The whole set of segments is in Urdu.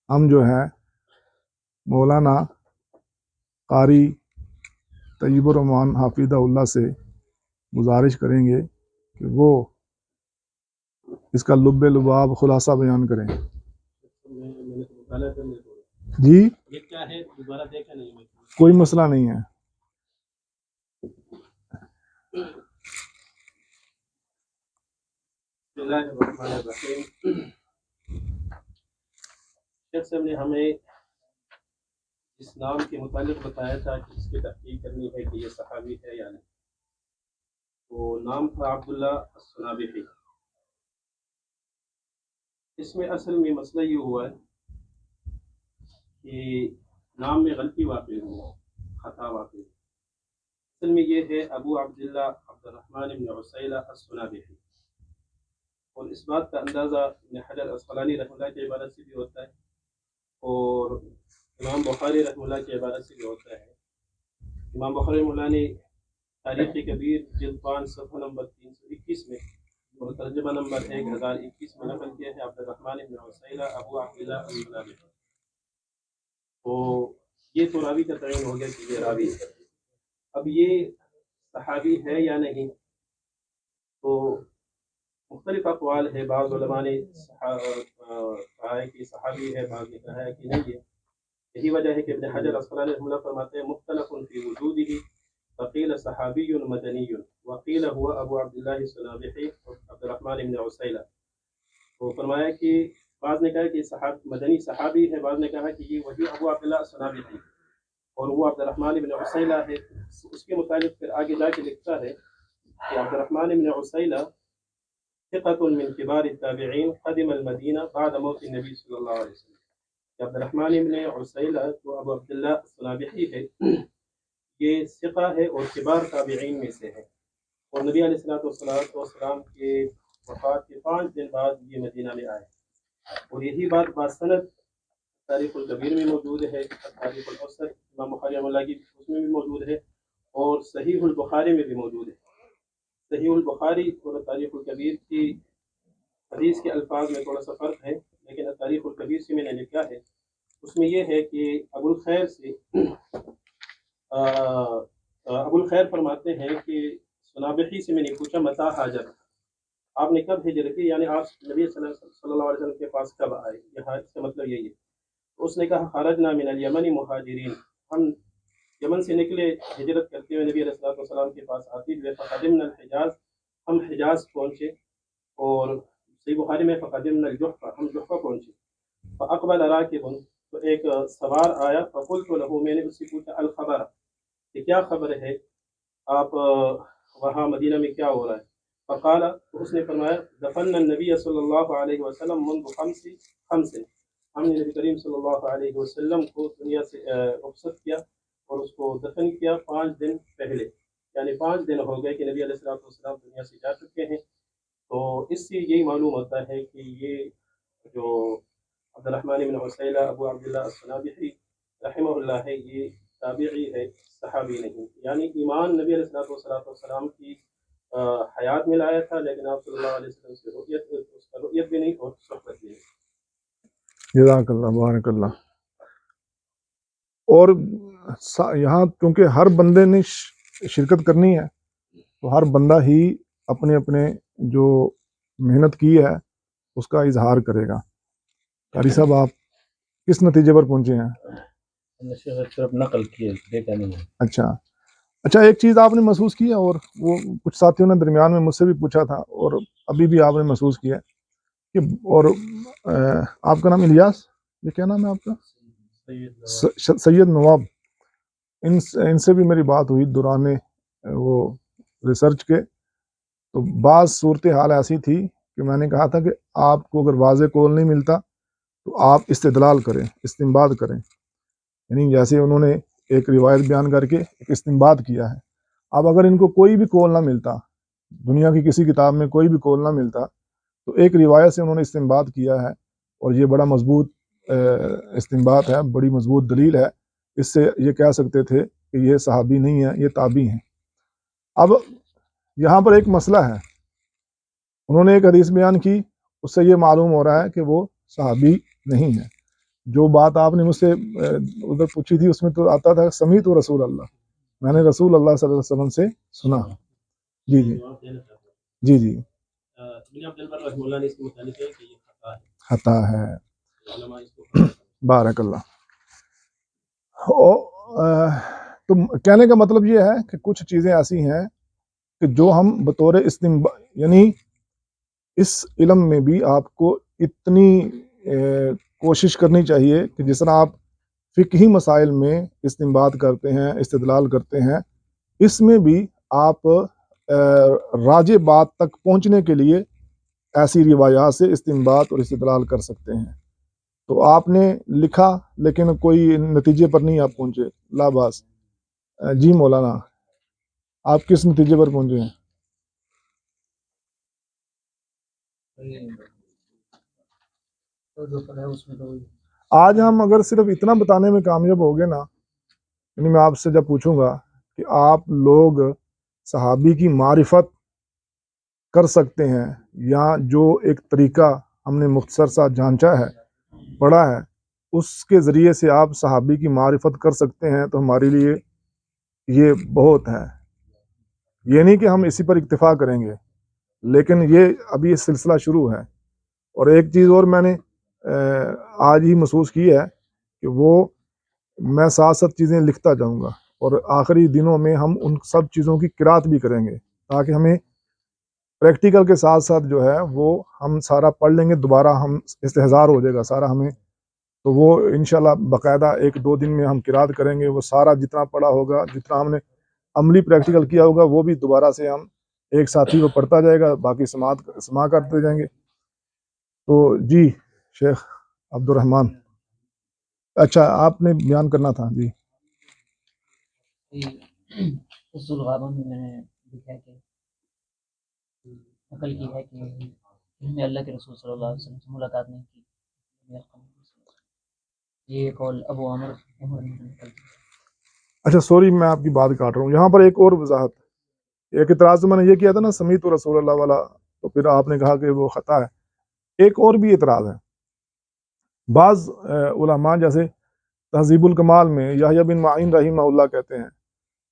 ہم جو ہے مولانا قاری طیب الرحمان حافظہ اللہ سے گزارش کریں گے کہ وہ اس کا لب لباب خلاصہ بیان کریں۔ جی یہ کیا ہے دوبارہ دیکھا نہیں میں۔ کوئی مسئلہ نہیں ہے۔ بسم اللہ الرحمن الرحیم۔ شیخ صاحب نے ہمیں اس نام کے متعلق بتایا تھا کہ اس کی تحقیق کرنی ہے کہ یہ صحابی ہے یا نہیں۔ تو نام تھا عبداللہ الصنابحی۔ اس میں اصل میں مسئلہ یہ ہوا ہے کہ نام میں غلطی واقع ہوا، خطا واقع ہوا۔ اصل میں یہ ہے ابو عبداللہ عبد الرحمن بن عسیلہ الصنابحی، اور اس بات کا اندازہ ابن حجر عسقلانی رحمہ اللہ کی عبارت سے بھی ہوتا ہے اور امام بخاری رحمہ اللہ کی عبارت سے بھی ہوتا ہے۔ امام بخاری رحمہ اللہ نے تاریخ کبیر جلد 5 صفحہ نمبر 321 میں اور ترجمہ نمبر 1021 میں نقل کیا ہے عبد الرحمن بن عسیلہ ابو عبداللہ الصنابحی۔ تو یہ تو راوی کا تعین ہو گیا کہ یہ راوی ہے۔ اب یہ صحابی ہے یا نہیں، تو مختلف اقوال ہے۔ بعض علماء نے کہا ہے کہ صحابی ہے، بعض نے کہا ہے کہ نہیں ہے۔ یہی وجہ ہے کہ ابن حجر عسقلانی رحمہ اللہ فرماتے ہیں مختلف فی وجودہ فقیل صحابی مدنی وقیل هو ابو عبداللہ الصنابحی عبد الرحمن بن عسیلہ۔ تو فرمایا کہ بعض نے کہا کہ مدنی صحابی ہے، بعض نے کہا کہ یہ وہی ابو عبداللہ الصنابحی اور وہ عبد الرحمن بن عسیلہ ہے۔ اس کے متعلق پھر آگے جا کے لکھتا ہے کہ عبد الرحمن بن عسیلہ ثقة من كبار التابعين قدم المدینہ بعد موت النبی صلی اللہ علیہ وسلم۔ عبد الرحمن بن عسیلہ جو ابو عبداللہ الصنابحی ہے یہ ثقہ ہے اور کبار تابعین میں سے ہے، اور نبی علیہ السلام کے وفات کے 5 دن بعد یہ مدینہ میں آئے، اور یہی بات باسند تاریخ الکبیر میں موجود ہے، تاریخ الاوسط امام بخاری رحمہ اللہ کی اس میں بھی موجود ہے، اور صحیح البخاری میں بھی موجود ہے۔ صحیح البخاری اور تاریخ الکبیر کی حدیث کے الفاظ میں تھوڑا سا فرق ہے، لیکن تاریخ الکبیر سے میں نے لکھا ہے، اس میں یہ ہے کہ ابو الخیر سے ابو الخیر فرماتے ہیں کہ صنابحی سے میں نے پوچھا متا حاجت، آپ نے کب ہجرت کی، یعنی آپ نبی صلی اللہ علیہ وسلم کے پاس کب آئے، یہاں اس کا مطلب یہی ہے۔ اس نے کہا خرجنا من الیمن مہاجرین، ہم یمن سے نکلے ہجرت کرتے ہوئے نبی علیہ السلام کے پاس آتے ہوئے، فقدمنا الحجاز، ہم حجاز پہنچے، اور صحیح بخاری میں فقدمنا الجحفہ، ہم جحفہ پہنچے، فاقبل راکب، تو ایک سوار آیا، فقلت له، میں نے اس سے پوچھا الخبر، کہ کیا خبر ہے، آپ وہاں مدینہ میں کیا ہو رہا ہے؟ فقال، تو اس نے فرمایا دفن النبی صلی اللہ علیہ وسلم منذ خمس، ہم نے نبی کریم صلی اللہ علیہ وسلم کو دنیا سے رخصت کیا اور اس کو دفن کیا 5 دن پہلے، یعنی 5 دن ہو گئے کہ نبی علیہ السلام دنیا سے جا چکے ہیں۔ تو اس سے یہی معلوم ہوتا ہے کہ یہ جو عبد الرحمن بن عسیلہ ابو عبداللہ الصنابحی رحمہ اللہ ہے، یہ تابعی ہے، صحابی نہیں، یعنی ایمان نبی علیہ السلام کی حیات میں لایا تھا، لیکن آپ صلی اللہ علیہ وسلم سے اس کا رؤیت بھی نہیں اور صحبت بھی نہیں۔ جزاک اللہ، بارک اللہ۔ اور یہاں کیونکہ ہر بندے نے شرکت کرنی ہے، تو ہر بندہ ہی اپنے اپنے جو محنت کی ہے اس کا اظہار کرے گا۔ قاری صاحب آپ کس نتیجے پر پہنچے ہیں؟ صرف نقل کیے، دیکھا نہیں ہے۔ اچھا، ایک چیز آپ نے محسوس کی ہے، اور وہ کچھ ساتھیوں نے درمیان میں مجھ سے بھی پوچھا تھا، اور ابھی بھی آپ نے محسوس کیا کہ، اور آپ کا نام الیاس، یہ کیا نام ہے آپ کا؟ سید نواب، ان سے بھی میری بات ہوئی دوران وہ ریسرچ کے، تو بعض صورتحال ایسی تھی کہ میں نے کہا تھا کہ آپ کو اگر واضح قول نہیں ملتا تو آپ استدلال کریں، استنباط کریں، یعنی جیسے انہوں نے ایک روایت بیان کر کے ایک استنباط کیا ہے۔ اب اگر ان کو کوئی بھی قول نہ ملتا، دنیا کی کسی کتاب میں کوئی بھی قول نہ ملتا، تو ایک روایت سے انہوں نے استنباط کیا ہے، اور یہ بڑا مضبوط استنباط ہے، بڑی مضبوط دلیل ہے۔ اس سے یہ کہہ سکتے تھے کہ یہ صحابی نہیں ہے، یہ تابعی ہیں۔ اب یہاں پر ایک مسئلہ ہے، انہوں نے ایک حدیث بیان کی، اس سے یہ معلوم ہو رہا ہے کہ وہ صحابی نہیں ہے، جو بات آپ نے مجھ سے ادھر پوچھی تھی اس میں تو آتا تھا سمیت و رسول اللہ، میں نے رسول اللہ صلی اللہ علیہ وسلم سے سنا. جی جی جواب دینا چاہتا ہوں. جی جی ابن عبد البر رحمہ اللہ نے اس کے متعلق ہے کہ یہ خطا ہے. خطا ہے. علماء اس کو خطا سمجھتے بارک اللہ. تو کہنے کا مطلب یہ ہے کہ کچھ چیزیں ایسی ہیں کہ جو ہم بطور یعنی اس علم میں بھی آپ کو اتنی کوشش کرنی چاہیے کہ جس طرح آپ فقہی مسائل میں استنباط کرتے ہیں، استدلال کرتے ہیں، اس میں بھی آپ راجع بات تک پہنچنے کے لیے ایسی روایات سے استنباط اور استدلال کر سکتے ہیں. تو آپ نے لکھا لیکن کوئی نتیجے پر نہیں آپ پہنچے، لا باس. جی مولانا آپ کس نتیجے پر پہنچے ہیں؟ آج ہم اگر صرف اتنا بتانے میں کامیاب ہو گئے نا، یعنی میں آپ سے جب پوچھوں گا کہ آپ لوگ صحابی کی معرفت کر سکتے ہیں یا جو ایک طریقہ ہم نے مختصر سا جانچا ہے، پڑھا ہے، اس کے ذریعے سے آپ صحابی کی معرفت کر سکتے ہیں، تو ہمارے لیے یہ بہت ہے. یہ نہیں کہ ہم اسی پر اکتفا کریں گے، لیکن یہ ابھی یہ سلسلہ شروع ہے. اور ایک چیز اور میں نے آج ہی محسوس کی ہے کہ وہ میں ساتھ ساتھ چیزیں لکھتا جاؤں گا، اور آخری دنوں میں ہم ان سب چیزوں کی قرات بھی کریں گے تاکہ ہمیں پریکٹیکل کے ساتھ ساتھ جو ہے وہ ہم سارا پڑھ لیں گے، دوبارہ ہم استحضار ہو جائے گا سارا ہمیں. تو وہ انشاءاللہ باقاعدہ 1-2 دن میں ہم قرات کریں گے، وہ سارا جتنا پڑھا ہوگا، جتنا ہم نے عملی پریکٹیکل کیا ہوگا، وہ بھی دوبارہ سے ہم ایک ساتھی کو پڑھتا جائے گا، باقی سماع کرتے جائیں گے. تو جی شیخ عبد الرحمن، اچھا آپ نے بیان کرنا تھا. جی اس الغابہ میں نے لکھا کہ نقل کی ہے کہ انہوں نے اللہ کے رسول صلی اللہ علیہ وسلم سے ملاقات نہیں کی. یہ قول ابو عامر اچھا سوری میں آپ کی بات کاٹ رہا ہوں، یہاں پر ایک اور وضاحت. ایک اعتراض تو میں نے یہ کیا تھا نا سمیت و رسول اللہ والا، تو پھر آپ نے کہا کہ وہ خطا ہے. ایک اور بھی اعتراض ہے. بعض علماء جیسے تہذیب الکمال میں یحییٰ بن معین رحمہ اللہ کہتے ہیں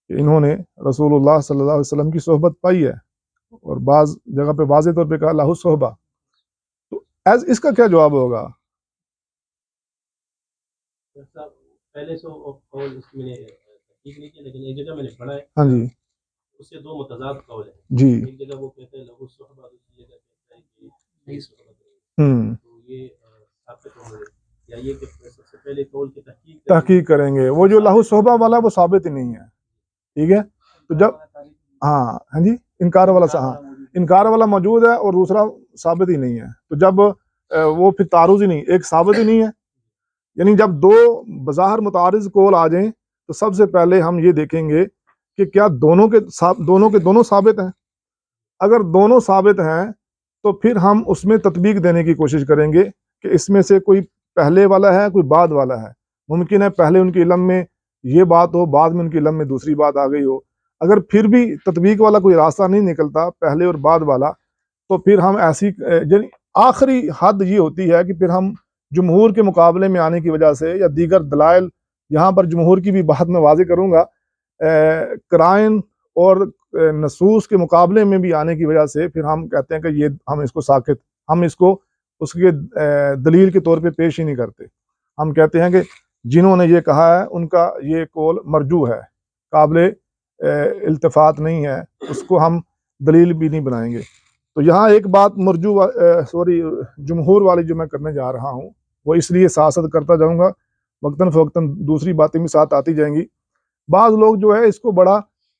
کہ انہوں نے رسول اللہ صلی اللہ علیہ وسلم کی صحبت پائی ہے، اور بعض جگہ پہ واضح طور پہ کہا لہ صحبہ. تو اس کا کیا جواب ہوگا؟ صاحب پہلے سے قول اس میں نے ٹھیک نہیں کیا، لیکن ایک جگہ میں نے پڑھا ہے. ہاں جی اس سے 2 متضاد قول ہیں. جی ایک جگہ وہ کہتے ہیں لہو صحبہ، دوسری جگہ کہتے ہیں کہ نہیں صحبت. تو یہ ثابت ہوں گے یا یہ کہ سب سے پہلے قول کی تحقیق کریں گے؟ وہ جو لہو صحبہ والا وہ ثابت ہی نہیں ہے. ٹھیک ہے، تو جب ہاں جی انکار والا ہاں انکار والا موجود ہے اور دوسرا ثابت ہی نہیں ہے. تو جب وہ پھر تعارض ہی نہیں، ایک ثابت ہی نہیں ہے. یعنی جب 2 بظاہر متعارض قول آ جائیں تو سب سے پہلے ہم یہ دیکھیں گے کہ کیا دونوں کے دونوں ثابت ہیں. اگر دونوں ثابت ہیں تو پھر ہم اس میں تطبیق دینے کی کوشش کریں گے کہ اس میں سے کوئی پہلے والا ہے کوئی بعد والا ہے. ممکن ہے پہلے ان کے علم میں یہ بات ہو، بعد میں ان کے علم میں دوسری بات آ گئی ہو. اگر پھر بھی تطبیق والا کوئی راستہ نہیں نکلتا پہلے اور بعد والا، تو پھر ہم ایسی آخری حد یہ ہوتی ہے کہ پھر ہم جمہور کے مقابلے میں آنے کی وجہ سے یا دیگر دلائل، یہاں پر جمہور کی بھی بات میں واضح کروں گا، قرائن اور نصوص کے مقابلے میں بھی آنے کی وجہ سے پھر ہم کہتے ہیں کہ یہ ہم اس کو ساکت، ہم اس کو اس کے دلیل کے طور پہ پیش ہی نہیں کرتے. ہم کہتے ہیں کہ جنہوں نے یہ کہا ہے ان کا یہ قول مرجو ہے، قابل التفات نہیں ہے، اس کو ہم دلیل بھی نہیں بنائیں گے. تو یہاں ایک بات جمہور والی جو میں کرنے جا رہا ہوں وہ اس لیے ساتھ ساتھ کرتا جاؤں گا، وقتاً فوقتاً دوسری باتیں بھی ساتھ آتی جائیں گی. بعض لوگ جو ہے اس کو بڑا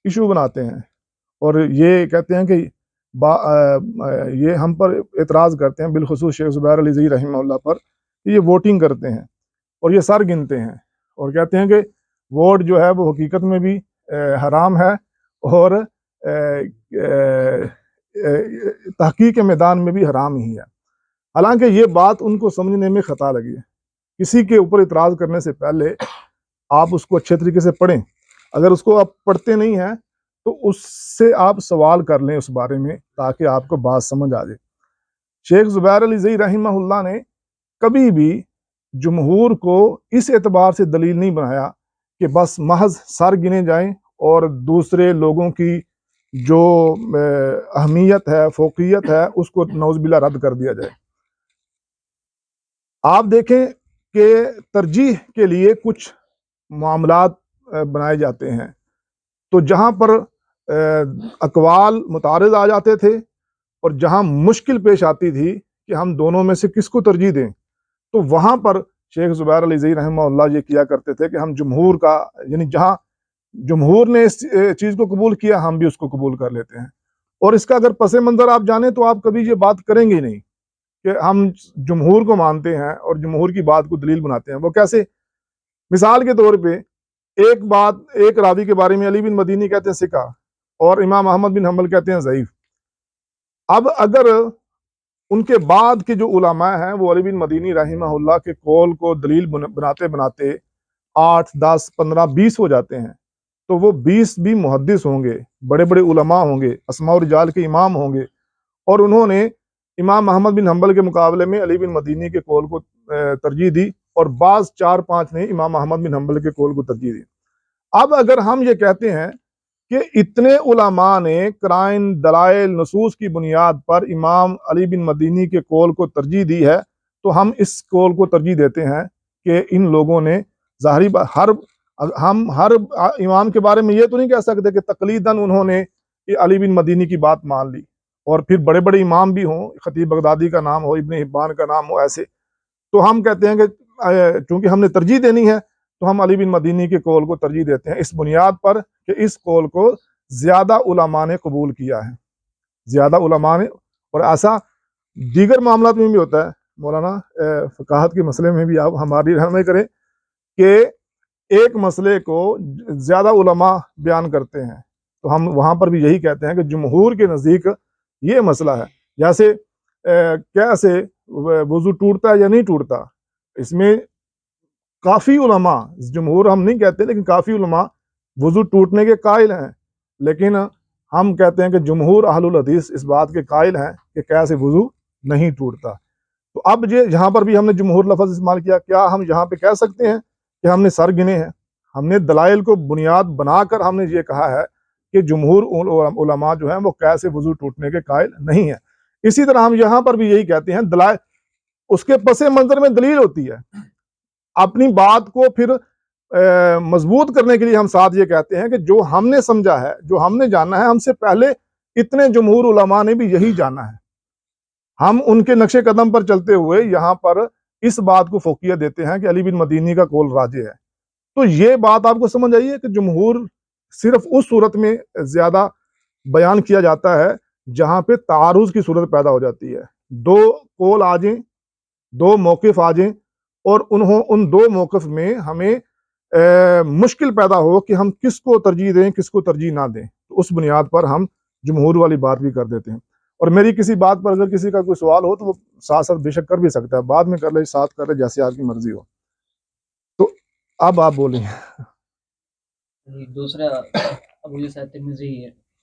ایشو بناتے ہیں اور یہ کہتے ہیں کہ یہ ہم پر اعتراض کرتے ہیں، بالخصوص شیخ زبیر علی زئی رحمہ اللہ پر، کہ یہ ووٹنگ کرتے ہیں اور یہ سر گنتے ہیں اور کہتے ہیں کہ ووٹ جو ہے وہ حقیقت میں بھی حرام ہے اور تحقیق کے میدان میں بھی حرام ہی ہے. حالانکہ یہ بات ان کو سمجھنے میں خطا لگی ہے. کسی کے اوپر اعتراض کرنے سے پہلے آپ اس کو اچھے طریقے سے پڑھیں. اگر اس کو آپ پڑھتے نہیں ہیں تو اس سے آپ سوال کر لیں اس بارے میں تاکہ آپ کو بات سمجھ آ جائے. شیخ زبیر علی زئی رحمہ اللہ نے کبھی بھی جمہور کو اس اعتبار سے دلیل نہیں بنایا کہ بس محض سر گنے جائیں اور دوسرے لوگوں کی جو اہمیت ہے، فوقیت ہے، اس کو نعوذ باللہ رد کر دیا جائے۔ آپ دیکھیں کہ ترجیح کے لیے کچھ معاملات بنائے جاتے ہیں، تو جہاں پر اقوال متعارض آ جاتے تھے اور جہاں مشکل پیش آتی تھی کہ ہم دونوں میں سے کس کو ترجیح دیں، تو وہاں پر شیخ زبیر علی زئی رحمہ اللہ یہ کیا کرتے تھے کہ ہم جمہور کا، یعنی جہاں جمہور نے اس چیز کو قبول کیا ہم بھی اس کو قبول کر لیتے ہیں۔ اور اس کا اگر پس منظر آپ جانیں تو آپ کبھی یہ بات کریں گے ہی نہیں کہ ہم جمہور کو مانتے ہیں اور جمہور کی بات کو دلیل بناتے ہیں۔ وہ کیسے؟ مثال کے طور پہ ایک راوی کے بارے میں علی بن مدینی کہتے ہیں ثقہ اور امام احمد بن حنبل کہتے ہیں ضعیف۔ اب اگر ان کے بعد کے جو علماء ہیں وہ علی بن مدینی رحمہ اللہ کے قول کو دلیل بناتے بناتے 8 10 15 20 ہو جاتے ہیں، تو وہ 20 بھی محدث ہوں گے، بڑے بڑے علماء ہوں گے، اسماء و رجال کے امام ہوں گے، اور انہوں نے امام احمد بن حنبل کے مقابلے میں علی بن مدینی کے قول کو ترجیح دی، اور بعض 4 5 نے امام احمد بن حنبل کے قول کو ترجیح دی۔ اب اگر ہم یہ کہتے ہیں کہ اتنے علماء نے قرائن، دلائل، نصوص کی بنیاد پر امام علی بن مدینی کے قول کو ترجیح دی ہے، تو ہم اس قول کو ترجیح دیتے ہیں کہ ان لوگوں نے ظاہری ہم ہر امام کے بارے میں یہ تو نہیں کہہ سکتے کہ تقلیداً انہوں نے علی بن مدینی کی بات مان لی، اور پھر بڑے بڑے امام بھی ہوں، خطیب بغدادی کا نام ہو، ابن حبان کا نام ہو، ایسے تو ہم کہتے ہیں کہ چونکہ ہم نے ترجیح دینی ہے تو ہم علی بن مدینی کے قول کو ترجیح دیتے ہیں، اس بنیاد پر کہ اس قول کو زیادہ علماء نے قبول کیا ہے، زیادہ علماء نے۔ اور ایسا دیگر معاملات میں بھی ہوتا ہے، مولانا فقاہت کے مسئلے میں بھی آپ ہماری رہنمائی کریں کہ ایک مسئلے کو زیادہ علماء بیان کرتے ہیں، تو ہم وہاں پر بھی یہی کہتے ہیں کہ جمہور کے نزدیک یہ مسئلہ ہے، جیسے کیسے وضو ٹوٹتا ہے یا نہیں ٹوٹتا، اس میں کافی علماء، جمہور ہم نہیں کہتے لیکن کافی علماء وضو ٹوٹنے کے قائل ہیں، لیکن ہم کہتے ہیں کہ جمہور اہل الحدیث اس بات کے قائل ہیں کہ کیسے وضو نہیں ٹوٹتا۔ تو اب یہاں پر بھی ہم نے جمہور لفظ استعمال کیا، کیا ہم یہاں پہ کہہ سکتے ہیں کہ ہم نے سر گنے ہیں؟ ہم نے دلائل کو بنیاد بنا کر ہم نے یہ کہا ہے کہ جمہور علماء جو ہیں وہ کیسے وضو ٹوٹنے کے قائل نہیں ہیں۔ اسی طرح ہم یہاں پر بھی یہی کہتے ہیں، دلائل اس کے پس منظر میں دلیل ہوتی ہے، اپنی بات کو پھر مضبوط کرنے کے لیے ہم ساتھ یہ کہتے ہیں کہ جو ہم نے سمجھا ہے، جو ہم نے جانا ہے، ہم سے پہلے اتنے جمہور علماء نے بھی یہی جانا ہے، ہم ان کے نقش قدم پر چلتے ہوئے یہاں پر اس بات کو فوقیت دیتے ہیں کہ علی بن مدینی کا قول راجح ہے۔ تو یہ بات آپ کو سمجھ آئی ہے کہ جمہور صرف اس صورت میں زیادہ بیان کیا جاتا ہے جہاں پہ تعارض کی صورت پیدا ہو جاتی ہے، دو قول آ جائیں، دو موقف آ جائیں، اور ان دو موقف میں ہمیں مشکل پیدا ہو کہ ہم کس کو ترجیح دیں، کس کو ترجیح نہ دیں، تو اس بنیاد پر ہم جمہور والی بات بھی کر دیتے ہیں۔ اور میری کسی بات پر اگر کسی کا کوئی سوال ہو تو وہ ساتھ ساتھ بے شک کر بھی سکتا ہے، بعد میں کر لے، ساتھ کر لے، جیسے آپ کی مرضی ہو۔ تو اب آپ بولیں۔ دوسرا ابو عیسیٰ ترمذی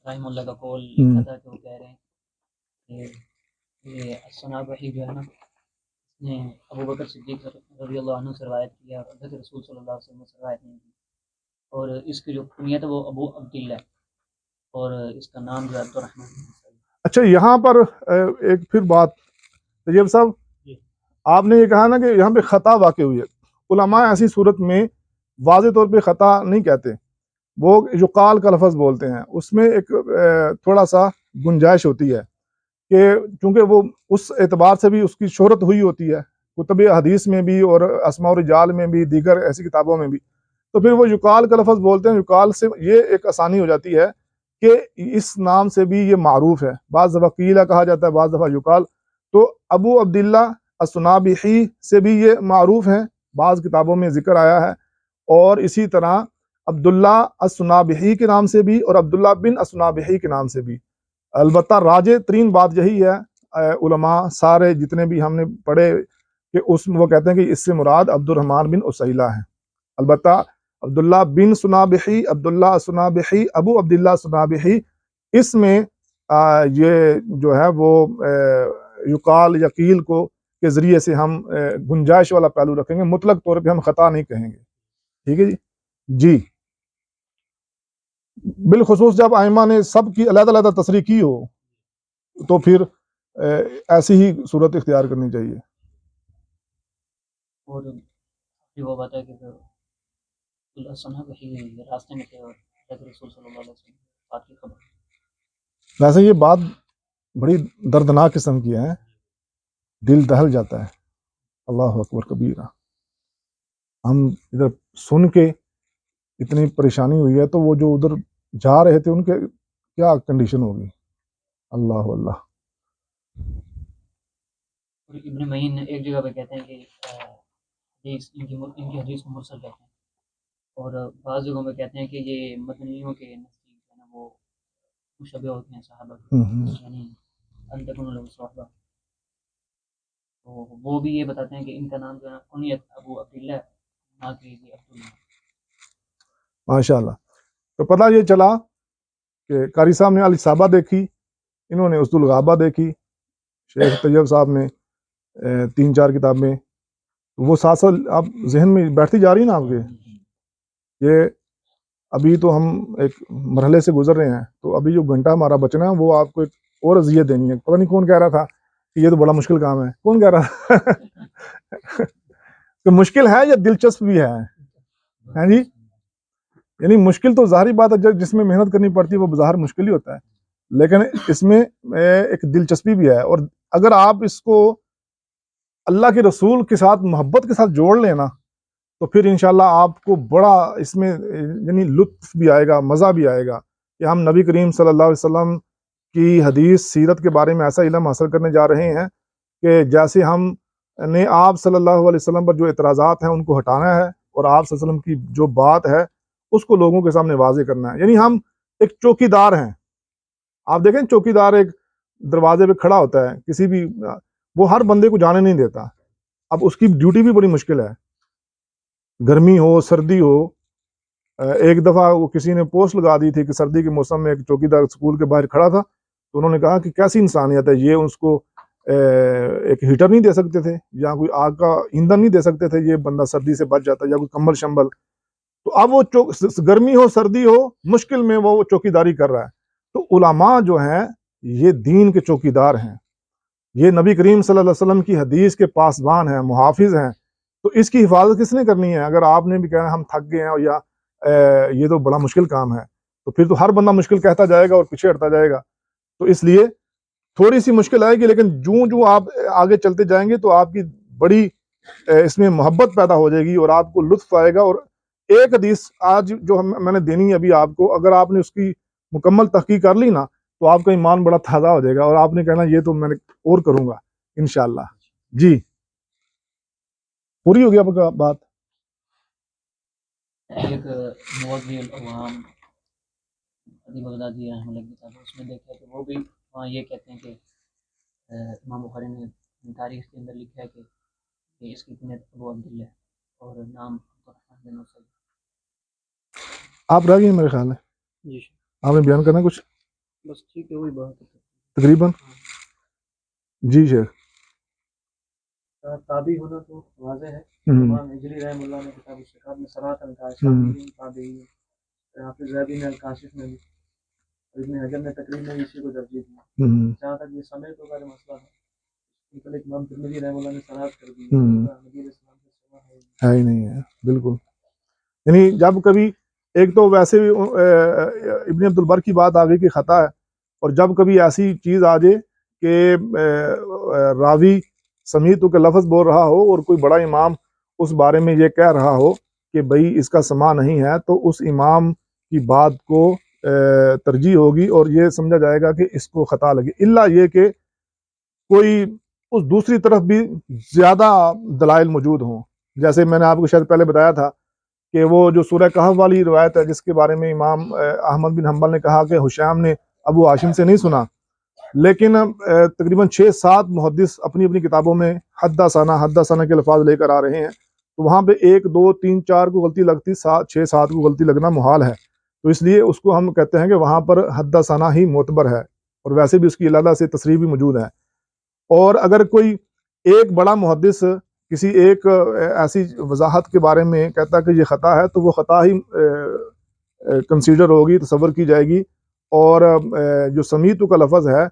رحمہ اللہ کا قول لکھا تھا کہ وہ کہہ رہے ہیں کہ یہ الصنابحی جو ہے نا، اس نے ابو بکر صدیق رضی اللہ عنہ سے روایت کیا، اور حضرت رسول صلی اللہ علیہ وسلم سے روایت نہیں کی، اور اس کی جو کنیت ہے وہ ابو عبداللہ، اور اس کا نام جو ہے عبد الرحمن۔ اچھا، یہاں پر ایک پھر بات، طیب صاحب آپ نے یہ کہا نا کہ یہاں پہ خطا واقع ہوئی ہے، علماء ایسی صورت میں واضح طور پہ خطا نہیں کہتے، وہ یقال کا لفظ بولتے ہیں، اس میں ایک تھوڑا سا گنجائش ہوتی ہے کہ چونکہ وہ اس اعتبار سے بھی اس کی شہرت ہوئی ہوتی ہے کتب حدیث میں بھی اور اسماء و رجال میں بھی، دیگر ایسی کتابوں میں بھی، تو پھر وہ یقال کا لفظ بولتے ہیں۔ یقال سے یہ ایک آسانی ہو جاتی ہے کہ اس نام سے بھی یہ معروف ہے، بعض دفعہ قیلہ کہا جاتا ہے، بعض دفعہ یقال، تو ابو عبداللہ الصنابحی سے بھی یہ معروف ہیں، بعض کتابوں میں ذکر آیا ہے، اور اسی طرح عبداللہ الصنابحی کے نام سے بھی اور عبداللہ بن الصنابحی کے نام سے بھی۔ البتہ راجح ترین بات یہی ہے، علماء سارے جتنے بھی ہم نے پڑھے کہ وہ کہتے ہیں کہ اس سے مراد عبد الرحمن بن اسیلہ ہے۔ البتہ عبداللہ بن صنابحی، عبداللہ الصنابحی، ابو عبداللہ صنابحی، اس میں یہ جو ہے وہ یقال یقیل کو کے ذریعے سے ہم گنجائش والا پہلو رکھیں گے، مطلق طور پہ ہم خطا نہیں کہیں گے، ٹھیک ہے جی بالخصوص جب ائمہ نے سب کی علیحدہ علیحدہ تصریح کی ہو تو پھر ایسی ہی صورت اختیار کرنی چاہیے۔ اور وہ بات ہے کہ اللہ سنا وہی راستے میں تھے اور رسول صلی اللہ علیہ وسلم بات کی خبر۔ ویسے یہ بات بڑی دردناک قسم کی ہے، دل دہل جاتا ہے، اللہ اکبر کبیرہ۔ ہم ادھر سن کے اتنی پریشانی ہوئی ہے، تو وہ جو ادھر جا رہے تھے ان کے کیا کنڈیشن ہوگی، اللہ اللہ۔ اور ابن معین ایک جگہ پہ کہتے ہیں کہ حدیث ان کی حدیث کو مرسل کہتے ہیں، اور بعض جگہوں میں کہتے ہیں کہ یہ مدنیوں کے نزدیک جو ہے نا وہ مشبہ ہوتے ہیں صحابہ کے، یعنی انتقن لہو صحبہ۔ تو وہ بھی یہ بتاتے ہیں کہ ان کا نام جو ہے کنیت ابو عبداللہ نہ کہ عبداللہ۔ ماشاء اللہ۔ تو پتہ یہ چلا کہ قاری صاحب نے الاصابہ دیکھی، انہوں نے اسد الغابہ دیکھی، شیخ طیب صاحب نے 3-4 کتابیں، وہ ساتھ ساتھ آپ ذہن میں بیٹھتی جا رہی ہیں نا آپ کے، یہ ابھی تو ہم ایک مرحلے سے گزر رہے ہیں، تو ابھی جو گھنٹہ ہمارا بچنا ہے وہ آپ کو ایک اور اذیت دینی ہے۔ پتہ نہیں کون کہہ رہا تھا کہ یہ تو بڑا مشکل کام ہے، کون کہہ رہا تھا کہ مشکل ہے یا دلچسپ بھی ہے جی؟ یعنی مشکل تو ظاہری بات ہے، جس میں محنت کرنی پڑتی ہے وہ بظاہر مشکل ہی ہوتا ہے، لیکن اس میں ایک دلچسپی بھی ہے، اور اگر آپ اس کو اللہ کے رسول کے ساتھ محبت کے ساتھ جوڑ لینا تو پھر انشاءاللہ آپ کو بڑا اس میں یعنی لطف بھی آئے گا، مزہ بھی آئے گا کہ ہم نبی کریم صلی اللہ علیہ وسلم کی حدیث سیرت کے بارے میں ایسا علم حاصل کرنے جا رہے ہیں کہ جیسے ہم نے آپ صلی اللہ علیہ وسلم پر جو اعتراضات ہیں ان کو ہٹانا ہے، اور آپ صلی اللہ علیہ وسلم کی جو بات ہے اس کو لوگوں کے سامنے واضح کرنا ہے۔ یعنی ہم ایک چوکی دار ہیں، آپ دیکھیں چوکی دار ایک دروازے پہ کھڑا ہوتا ہے، کسی بھی وہ ہر بندے کو جانے نہیں دیتا، اب اس کی ڈیوٹی بھی بڑی مشکل ہے، گرمی ہو سردی ہو۔ ایک دفعہ وہ کسی نے پوسٹ لگا دی تھی کہ سردی کے موسم میں ایک چوکی دار اسکول کے باہر کھڑا تھا، تو انہوں نے کہا کہ کیسی انسانیت ہے، یہ اس کو ایک ہیٹر نہیں دے سکتے تھے یا کوئی آگ کا ایندھن نہیں دے سکتے تھے، یہ بندہ سردی سے بچ جاتا یا کوئی کمبل شمبل۔ تو اب وہ گرمی ہو سردی ہو مشکل میں وہ چوکی داری کر رہا ہے۔ تو علماء جو ہیں یہ دین کے چوکی دار ہیں، یہ نبی کریم صلی اللہ علیہ وسلم کی حدیث کے پاسبان ہیں، محافظ ہیں، تو اس کی حفاظت کس نے کرنی ہے؟ اگر آپ نے بھی کہا ہم تھک گئے ہیں یا یہ تو بڑا مشکل کام ہے، تو پھر تو ہر بندہ مشکل کہتا جائے گا اور پیچھے ہٹتا جائے گا۔ تو اس لیے تھوڑی سی مشکل آئے گی، لیکن جو آپ آگے چلتے جائیں گے تو آپ کی بڑی اس میں محبت پیدا ہو جائے گی اور آپ کو لطف آئے گا۔ اور ایک حدیث آج جو میں نے دینی ہے ابھی آپ کو، اگر آپ نے اس کی مکمل تحقیق کر لی نا تو آپ کا ایمان بڑا تازہ ہو جائے گا، اور آپ نے کہنا یہ تو میں نے اور کروں گا انشاءاللہ۔ جی پوری ہو گیا آپ کا بات؟ ایک موضوع العوام ادیب بغدادی رحمہ اللہ کی کتاب ہے، اس میں دیکھا کہ وہ بھی وہاں یہ کہتے ہیں کہ امام بخاری نے تاریخ کے اندر لکھا ہے کہ اس کی کنیت ابو عبداللہ اور نام عبدالرحمن بن عوف۔ آپ رہ گئے میرے خیال ہے، جی آپ نے بیان کرنا کچھ بس ٹھیک ہے، وہی بات ہے تقریباً؟ جی شیخ۔ تابعی ہونا تو واضح ہے، ہم، امام ہجری رحمہ اللہ نے کتاب الشکات میں صراحۃ کہا ہے، تابعین تابعین، حافظ ذہبی نے الکاشف میں بھی، ابن حجر نے تقریب میں اسی کو ترجیح دی۔ جہاں تک یہ سمیت ہوگا جو مسئلہ ہے، مطلب امام ترمذی رحمہ اللہ نے صراحت کر دی ہے، نبی علیہ السلام سے سوا ہے ہی نہیں ہے بالکل۔ یعنی جب کبھی ایک تو ویسے بھی ابن عبد البر کی بات آ گئی کہ خطا ہے، اور جب کبھی ایسی چیز آ جائے کہ راوی سمیتو کے لفظ بول رہا ہو اور کوئی بڑا امام اس بارے میں یہ کہہ رہا ہو کہ بھئی اس کا سماع نہیں ہے، تو اس امام کی بات کو ترجیح ہوگی اور یہ سمجھا جائے گا کہ اس کو خطا لگی، الا یہ کہ کوئی اس دوسری طرف بھی زیادہ دلائل موجود ہوں۔ جیسے میں نے آپ کو شاید پہلے بتایا تھا کہ وہ جو سورہ کہف والی روایت ہے جس کے بارے میں امام احمد بن حنبل نے کہا کہ حشام نے ابو ہاشم سے نہیں سنا، لیکن تقریباً 6-7 محدث اپنی اپنی کتابوں میں حدثنا کے الفاظ لے کر آ رہے ہیں، تو وہاں پہ 1 2 3 4 کو غلطی لگتی، 6 7 کو غلطی لگنا محال ہے، تو اس لیے اس کو ہم کہتے ہیں کہ وہاں پر حدثنا ہی معتبر ہے، اور ویسے بھی اس کی علیحدہ سے تصریح بھی موجود ہے۔ اور اگر کوئی ایک بڑا محدث کسی ایک ایسی وضاحت کے بارے میں کہتا ہے کہ یہ خطا ہے، تو وہ خطا ہی کنسیڈر ہوگی، تصور کی جائے گی، اور جو سمیت کا لفظ ہے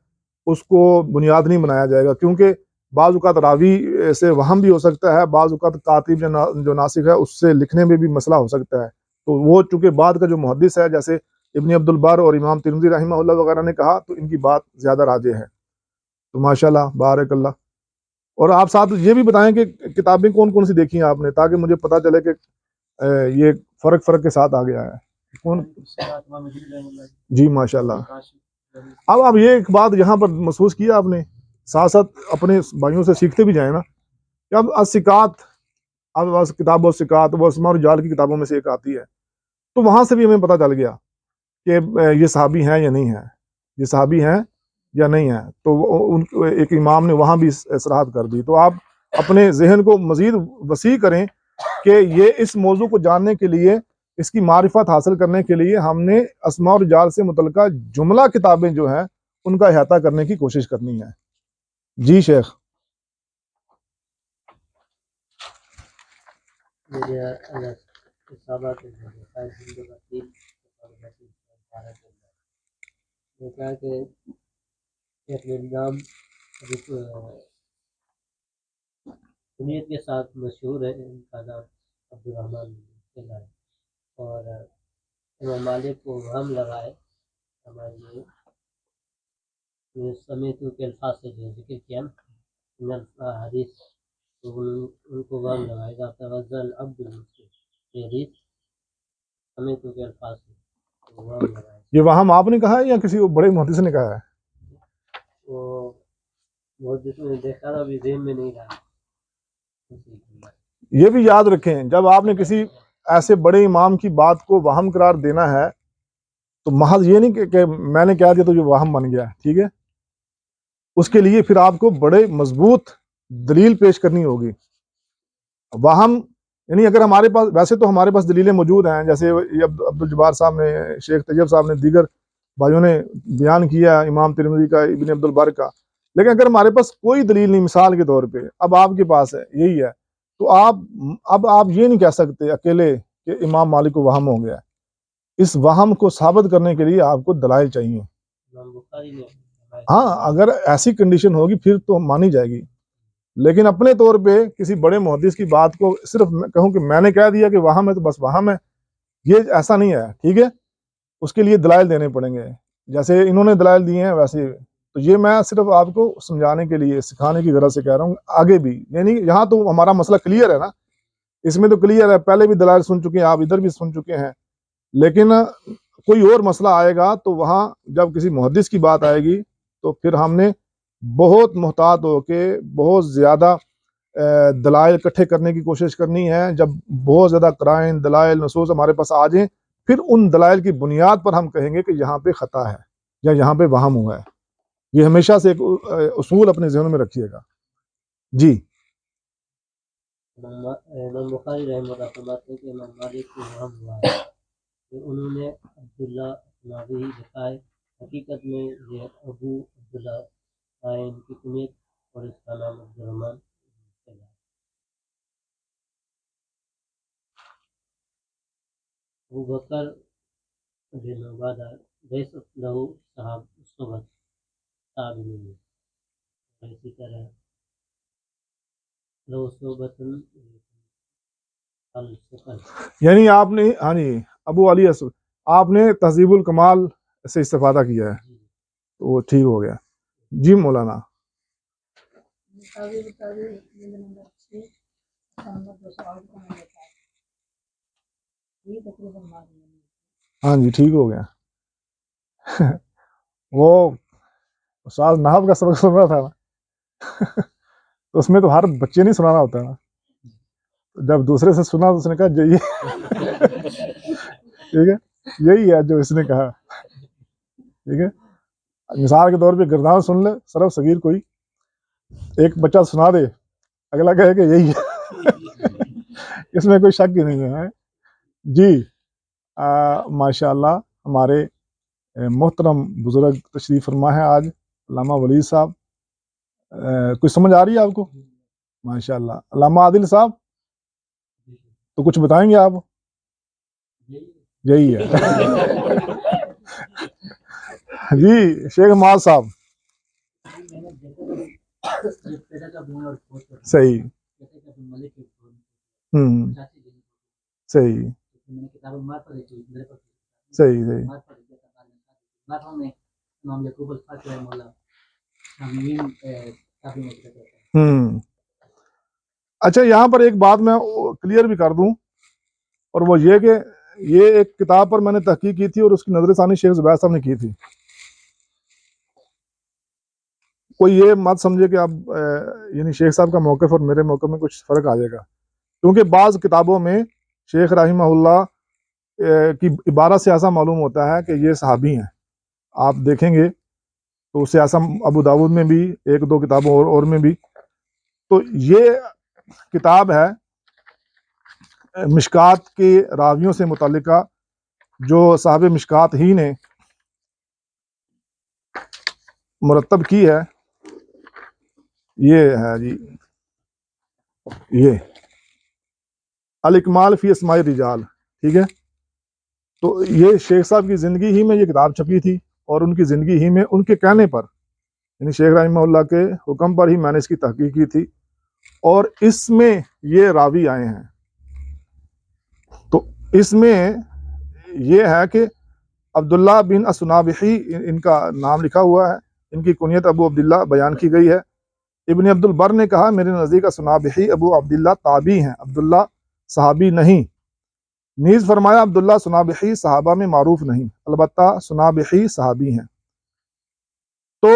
اس کو بنیاد نہیں بنایا جائے گا، کیونکہ بعض اوقات راوی سے وہم بھی ہو سکتا ہے، بعض اوقات کاتب جو ناسخ ہے اس سے لکھنے میں بھی مسئلہ ہو سکتا ہے، تو وہ چونکہ بعد کا جو محدث ہے جیسے ابن عبد البر اور امام ترمذی رحمہ اللہ وغیرہ نے کہا تو ان کی بات زیادہ راجح ہے۔ تو ماشاءاللہ بارک اللہ۔ اور آپ ساتھ یہ بھی بتائیں کہ کتابیں کون کون سی دیکھی ہیں آپ نے، تاکہ مجھے پتہ چلے کہ یہ فرق کے ساتھ آ گیا ہے کون۔ جی ماشاءاللہ۔ اب یہ ایک بات یہاں پر محسوس کیا آپ نے، ساتھ ساتھ اپنے بھائیوں سے سیکھتے بھی جائیں نا، کہ اب الثقات، اب کتاب الثقات وہ اسماء الرجال کی کتابوں میں سے ایک آتی ہے، تو وہاں سے بھی ہمیں پتہ چل گیا کہ یہ صحابی ہیں یا نہیں ہیں، یہ صحابی ہیں یا نہیں ہیں، تو ایک امام نے وہاں بھی صراحت کر دی۔ تو آپ اپنے ذہن کو مزید وسیع کریں کہ یہ اس موضوع کو جاننے کے لیے، اس کی معرفت حاصل کرنے کے لیے ہم نے اسماء الرجال سے متعلقہ جملہ کتابیں جو ہیں ان کا احاطہ کرنے کی کوشش کرنی ہے۔ جی شیخ۔ کنیت کے ساتھ مشہور ہے، ان کا نام عبد الرحمن ہے، اور امام مالک کو ہم لگائے ہمارے سمیتوں کے الفاظ سے جو ذکر کیا حدیث، تو ان کو غم لگائے گا توزل عبد یہ حدیث سمیتوں کے الفاظ سے غم لگائے۔ یہ وہاں آپ نے کہا ہے یا کسی بڑے محدث نے کہا ہے؟ وہ محدث نے دیکھا تھا، ابھی ذہن میں نہیں رہا۔ یہ بھی یاد رکھیں، جب آپ نے کسی ایسے بڑے امام کی بات کو وہم قرار دینا ہے تو محض یہ نہیں کہ میں نے کہہ دیا تو یہ وہم بن گیا، ٹھیک ہے، اس کے لیے پھر آپ کو بڑے مضبوط دلیل پیش کرنی ہوگی۔ وہم یعنی اگر ہمارے پاس، ویسے تو ہمارے پاس دلیلیں موجود ہیں، جیسے عبد الجبار صاحب نے، شیخ طیب صاحب نے، دیگر بھائیوں نے بیان کیا امام ترمذی کا، ابن عبد البر کا، لیکن اگر ہمارے پاس کوئی دلیل نہیں، مثال کے طور پہ اب آپ کے پاس ہے، یہی ہے، تو آپ یہ نہیں کہہ سکتے اکیلے کہ امام مالک کو وہم ہو گیا ہے۔ اس وہم کو ثابت کرنے کے لیے آپ کو دلائل چاہیے۔ ہاں اگر ایسی کنڈیشن ہوگی پھر تو مانی جائے گی، لیکن اپنے طور پہ کسی بڑے محدث کی بات کو صرف کہوں کہ میں نے کہہ دیا کہ وہم ہے تو بس وہم ہے، یہ ایسا نہیں ہے، ٹھیک ہے، اس کے لیے دلائل دینے پڑیں گے، جیسے انہوں نے دلائل دیے ہیں ویسے۔ تو یہ میں صرف آپ کو سمجھانے کے لیے، سکھانے کی غرض سے کہہ رہا ہوں، آگے بھی یعنی یہاں تو ہمارا مسئلہ کلیئر ہے نا، اس میں تو کلیئر ہے، پہلے بھی دلائل سن چکے ہیں آپ، ادھر بھی سن چکے ہیں، لیکن کوئی اور مسئلہ آئے گا تو وہاں جب کسی محدث کی بات آئے گی تو پھر ہم نے بہت محتاط ہو کے بہت زیادہ دلائل اکٹھے کرنے کی کوشش کرنی ہے۔ جب بہت زیادہ قرائن، دلائل، نصوص ہمارے پاس آ جائیں، پھر ان دلائل کی بنیاد پر ہم کہیں گے کہ یہاں پہ خطا ہے یا یہاں پہ وہم ہوا ہے۔ یہ ہمیشہ سے ایک اصول اپنے ذہن میں رکھیے گا۔ جی امام بخاری رحمہ اللہ فرماتے ہیں کہ امام مالک کو وہم ہوا ہے کہ انہوں نے عبداللہ نابی لکھا ہے، حقیقت میں یہ ابو عبداللہ ہے، ان کی کنیت اور اس کا نام عبد الرحمن ہے۔ ابو بکر بن عبادہ لیس لہو صحاب صحبت تابعین، اسی طرح لہو صحبت الثقل۔ یعنی آپ نے، ہاں جی ابو علی اسد، آپ نے تہذیب الکمال سے استفادہ کیا ہے، تو وہ ٹھیک ہو گیا۔ جی مولانا۔ ہاں جی ٹھیک ہو گیا۔ وہ استاد نحو کا سبق سن رہا تھا نا، تو اس میں تو ہر بچے نہیں سنانا ہوتا ہے نا، جب دوسرے سے سنا تو اس نے کہا یہ ٹھیک ہے، یہی ہے جو اس نے کہا، ٹھیک ہے، مثال کے طور پہ گردان سن لے صرف صغیر کوئی، ایک بچہ سنا دے، اگلا کہے کہ یہی ہے، اس میں کوئی شک ہی نہیں ہے۔ جی ماشاء اللہ، ہمارے محترم بزرگ تشریف فرما ہے آج، علامہ ولید صاحب، کچھ سمجھ آ رہی ہے آپ کو؟ ماشاء اللہ. علامہ عادل صاحب تو کچھ بتائیں گے آپ؟ یہی ہے. جی شیخ معاذ صاحب. صحیح. ہوں صحیح صحیح صحیح. ہوں. اچھا یہاں پر ایک بات میں کلیئر بھی کر دوں، اور وہ یہ کہ یہ ایک کتاب پر میں نے تحقیق کی تھی اور اس کی نظر ثانی شیخ زبیر صاحب نے کی تھی. کوئی یہ مت سمجھے کہ اب یعنی شیخ صاحب کا موقف اور میرے موقف میں کچھ فرق آ جائے گا، کیونکہ بعض کتابوں میں شیخ رحمہ اللہ کی عبارت سے ایسا معلوم ہوتا ہے کہ یہ صحابی ہیں. آپ دیکھیں گے تو سیاسم ابو داود میں بھی ایک دو کتابوں اور میں بھی. تو یہ کتاب ہے مشکات کے راویوں سے متعلقہ جو صاحب مشکات ہی نے مرتب کی ہے. یہ ہے جی یہ الاکمال فی اسماء الرجال، ٹھیک ہے. تو یہ شیخ صاحب کی زندگی ہی میں یہ کتاب چھپی تھی، اور ان کی زندگی ہی میں ان کے کہنے پر یعنی شیخ رحمہ اللہ کے حکم پر ہی میں نے اس کی تحقیق کی تھی، اور اس میں یہ راوی آئے ہیں. تو اس میں یہ ہے کہ عبداللہ بن الصنابحی ان کا نام لکھا ہوا ہے، ان کی کنیت ابو عبداللہ بیان کی گئی ہے. ابن عبد البر نے کہا میرے نزدیک الصنابحی ابو عبداللہ تابعی ہیں، عبداللہ صحابی نہیں. نیز فرمایا عبداللہ صنابحی صحابہ میں معروف نہیں، البتہ صنابحی صحابی ہیں. تو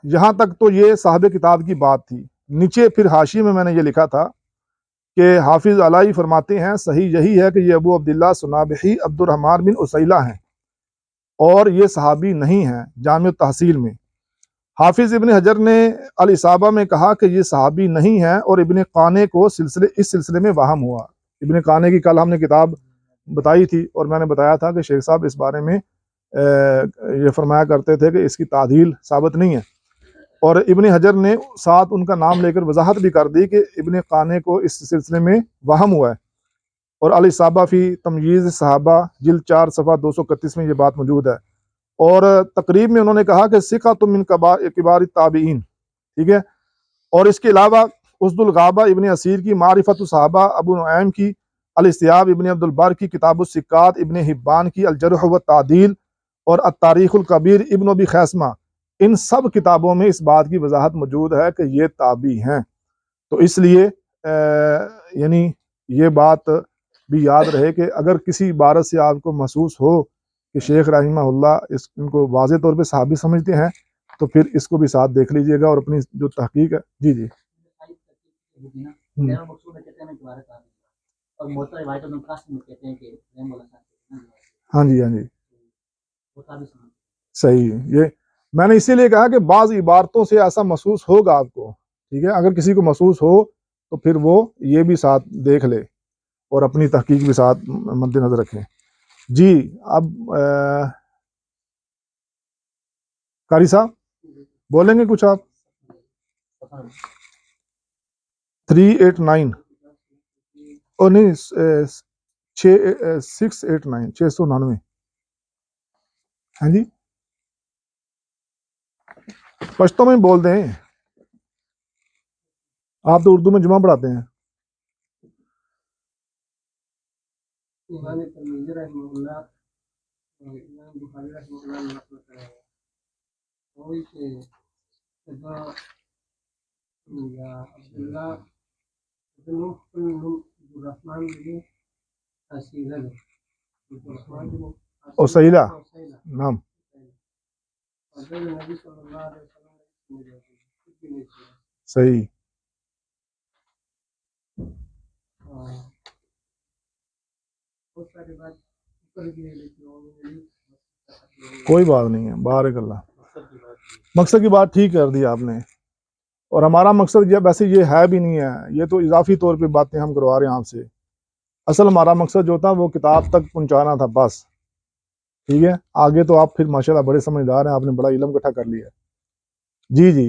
یہاں تک تو یہ صاحب کتاب کی بات تھی. نیچے پھر حاشی میں نے یہ لکھا تھا کہ حافظ علائی فرماتے ہیں صحیح یہی ہے کہ یہ ابو عبداللہ صنابحی عبد الرحمن بن عسیلہ ہیں اور یہ صحابی نہیں ہیں. جامع التحصیل میں حافظ ابن حجر نے الاصابہ میں کہا کہ یہ صحابی نہیں ہے، اور ابن قانے کو اس سلسلے میں وہم ہوا. ابن قانے کی کل ہم نے کتاب بتائی تھی، اور میں نے بتایا تھا کہ شیخ صاحب اس بارے میں یہ فرمایا کرتے تھے کہ اس کی تعدیل ثابت نہیں ہے، اور ابن حجر نے ساتھ ان کا نام لے کر وضاحت بھی کر دی کہ ابن قانے کو اس سلسلے میں وہم ہوا ہے. اور الاصابہ فی تمییز صحابہ جلد 4 صفحہ 231 میں یہ بات موجود ہے. اور تقریب میں انہوں نے کہا کہ ثقۃ من کبار التابعین، ٹھیک ہے. اور اس کے علاوہ اسد الغابہ ابن اسیر کی معرفت الصحابہ، ابو نعیم کی الاستیاب، ابن عبد البر کی کتاب الثقات، ابن حبان کی الجرح والتعدیل، اور التاریخ الکبیر ابن ابی خیثمہ، ان سب کتابوں میں اس بات کی وضاحت موجود ہے کہ یہ تابعی ہیں. تو اس لیے یعنی یہ بات بھی یاد رہے کہ اگر کسی عبارت سے آپ کو محسوس ہو کہ شیخ رحمہ اللہ ان کو واضح طور پہ صحابی سمجھتے ہیں، تو پھر اس کو بھی ساتھ دیکھ لیجئے گا، اور اپنی جو تحقیق ہے. جی جی ہاں جی ہاں جی صحیح. یہ میں نے اسی لیے کہا کہ بعض عبارتوں سے ایسا محسوس ہوگا آپ کو، ٹھیک ہے. اگر کسی کو محسوس ہو تو پھر وہ یہ بھی ساتھ دیکھ لے اور اپنی تحقیق بھی ساتھ مد نظر رکھیں. جی اب قاری صاحب بولیں گے کچھ آپ؟ 389 اور نہیں 689 699. ہاں جی پشتوں میں بول دیں، آپ تو اردو میں جمعہ پڑھاتے ہیں. امام ترمذی رحمہ اللہ امام بخاری رحمہ اللہ نے نقل کرا ہے وہی کہ یا عبداللہ بن الرحمن بن عسیلہ عبدالرحمن بن عسیلہ نعم نبی صلی اللہ علیہ وسلم صحیح. کوئی بات نہیں ہے، بارک اللہ. مقصد کی بات ٹھیک کر دی آپ نے، اور ہمارا مقصد یہ ویسے یہ ہے بھی نہیں ہے، یہ تو اضافی طور پہ باتیں ہم کروا رہے ہیں آپ سے. اصل ہمارا مقصد جو تھا وہ کتاب تک پہنچانا تھا بس، ٹھیک ہے. آگے تو آپ پھر ماشاءاللہ بڑے سمجھدار ہیں، آپ نے بڑا علم اکٹھا کر لیا. جی جی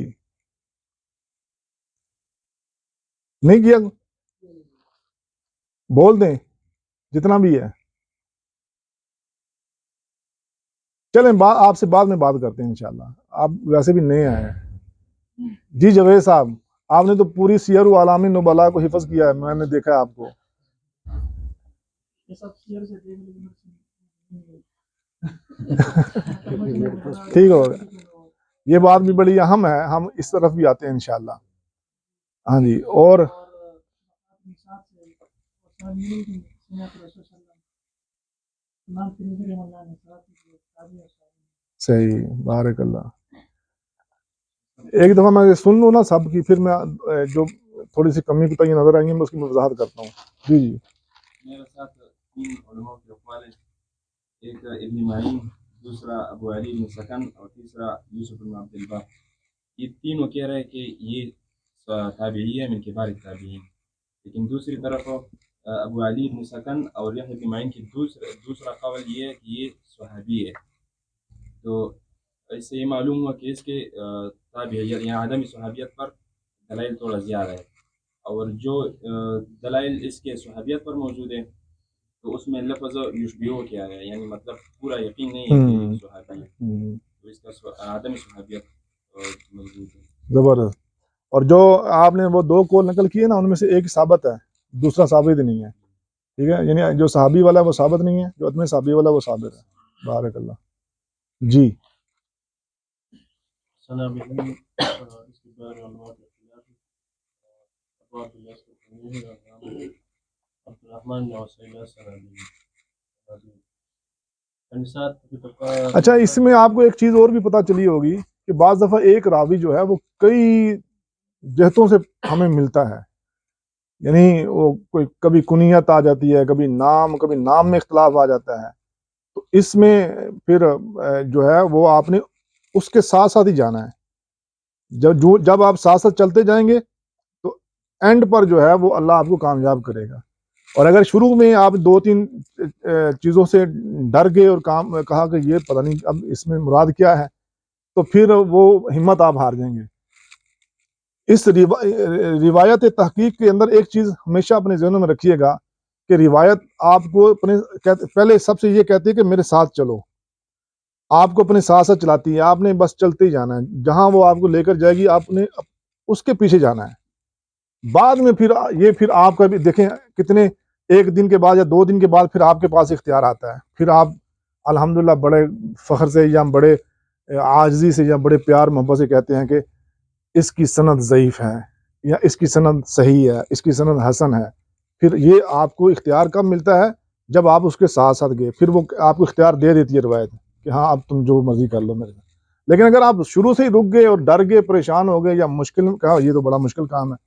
نہیں کیا؟ بول دیں جتنا بھی ہے. چلیں آپ سے بعد میں بات کرتے ہیں انشاءاللہ. آپ ویسے بھی نئے آئے ہیں. جی جاوید صاحب، آپ نے تو پوری سیر و اعلام نبلاء کو حفظ کیا ہے، میں نے دیکھا ہے آپ کو. ٹھیک ہوگا، یہ بات بھی بڑی اہم ہے، ہم اس طرف بھی آتے ہیں انشاءاللہ. ہاں جی. اور صحیح، بارک اللہ. ایک دفعہ میں سن لوں نا سب کی، پھر میں جو تھوڑی سی کمی کوتاہی نظر آئیں گی میں اس کی وضاحت کرتا ہوں. جی جی. میرے ساتھ 3 علماء کے اقوال ہیں، ایک ابن معین، دوسرا ابو علی بن سکن اور تیسرا یوسف بن عبد البر. یہ تینوں کہہ رہے ہیں کہ یہ تابعی ہے من کبار التابعین، لیکن دوسری طرف ابو علی بن سکن اور یحییٰ بن معین کی دوسرا قول یہ ہے کہ یہ صحابی ہے. تو اس سے یہ معلوم ہوا کہ اس کے تابعیت یا عدم صحابیت پر دلائل تھوڑا زیادہ ہے، اور جو دلائل اس کے صحابیت پر موجود ہے تو اس میں لفظ یشبیہ کیا ہے، یعنی مطلب پورا یقین نہیں ہے کہ صحابی ہے، تو اس کا عدم صحابیت موجود ہے. زبردست. اور جو آپ نے وہ 2 قول نقل کیے نا، ان میں سے ایک ثابت ہے، دوسرا ثابت نہیں ہے. ٹھیک ہے، یعنی جو صحابی والا ہے وہ ثابت نہیں ہے، جو عدم صحابی والا وہ ثابت ہے. بارک اللہ. جی. اس کے بارے علماء کے اختلاف ہے. ابو عبداللہ السلمي اور عبد الرحمن بن عسیلہ سنابی. اچھا، اس میں آپ کو ایک چیز اور بھی پتہ چلی ہوگی کہ بعض دفعہ ایک راوی جو ہے وہ کئی جہتوں سے ہمیں ملتا ہے، یعنی وہ کوئی کبھی کنیت آ جاتی ہے، کبھی نام میں اختلاف آ جاتا ہے. تو اس میں پھر جو ہے وہ آپ نے اس کے ساتھ ساتھ ہی جانا ہے. جب آپ ساتھ ساتھ چلتے جائیں گے تو اینڈ پر جو ہے وہ اللہ آپ کو کامیاب کرے گا. اور اگر شروع میں آپ 2-3 چیزوں سے ڈر گئے اور کہا کہ یہ پتہ نہیں اب اس میں مراد کیا ہے، تو پھر وہ ہمت آپ ہار جائیں گے. اس روایت تحقیق کے اندر ایک چیز ہمیشہ اپنے ذہنوں میں رکھیے گا کہ روایت آپ کو پہلے سب سے یہ کہتی ہے کہ میرے ساتھ چلو، آپ کو اپنے ساتھ ساتھ چلاتی ہے، آپ نے بس چلتے ہی جانا ہے، جہاں وہ آپ کو لے کر جائے گی آپ نے اس کے پیچھے جانا ہے. بعد میں پھر آپ کا بھی دیکھیں کتنے 1 دن کے بعد یا 2 دن کے بعد پھر آپ کے پاس اختیار آتا ہے، پھر آپ الحمدللہ بڑے فخر سے یا بڑے عاجزی سے یا بڑے پیار محبت سے کہتے ہیں کہ اس کی سند ضعیف ہے یا اس کی سند صحیح ہے، اس کی سند حسن ہے. پھر یہ آپ کو اختیار کب ملتا ہے؟ جب آپ اس کے ساتھ ساتھ گئے، پھر وہ آپ کو اختیار دے دیتی ہے روایت کہ ہاں اب تم جو مرضی کر لو میرے ساتھ. لیکن اگر آپ شروع سے ہی رک گئے اور ڈر گئے، پریشان ہو گئے یا مشکل کہا یہ تو بڑا مشکل کام ہے،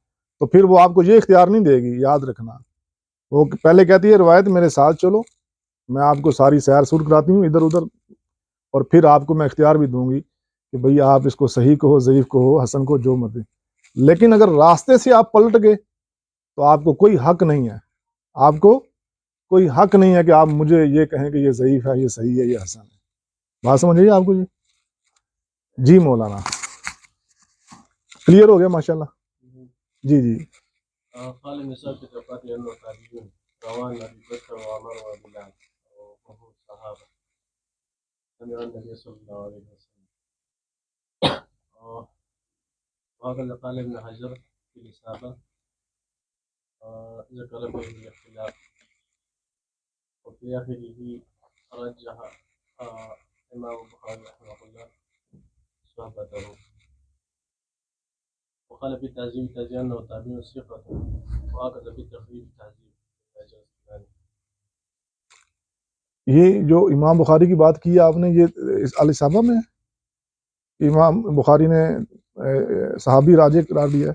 تو پھر وہ آپ کو یہ اختیار نہیں دے گی. یاد رکھنا، وہ پہلے کہتی ہے روایت میرے ساتھ چلو، میں آپ کو ساری سیر سور کراتی ہوں ادھر ادھر، اور پھر آپ کو میں اختیار بھی دوں گی کہ بھئی آپ اس کو صحیح کہو، ضعیف کہو، حسن کو، جو مرضی. لیکن اگر راستے سے آپ پلٹ گئے تو آپ کو کوئی حق نہیں ہے، آپ کو کوئی حق نہیں ہے کہ آپ مجھے یہ کہیں کہ یہ ضعیف ہے، یہ صحیح ہے، یہ حسن ہے. بات سمجھ آئی آپ کو؟ جی مولانا کلیئر ہو گیا ماشاءاللہ. جی جی. قال النساء في طبقات أنه تابعون روان أبي بكر وعمر وبلال وهم الصحابة سمع النبي صلى الله عليه وسلم. وهذا قال ابن حجر في الإصابة ذكر فيه الاختلاف وفي آخره رجح إمام البخاري رحمه الله صحبته وقال في التهذيب أنه تابع ثقة وهكذا في التخريج التهذيب. یہ جو امام بخاری کی بات کی ہے آپ نے، یہ الاصابہ میں امام بخاری نے صحابی راجع قرار دیا ہے،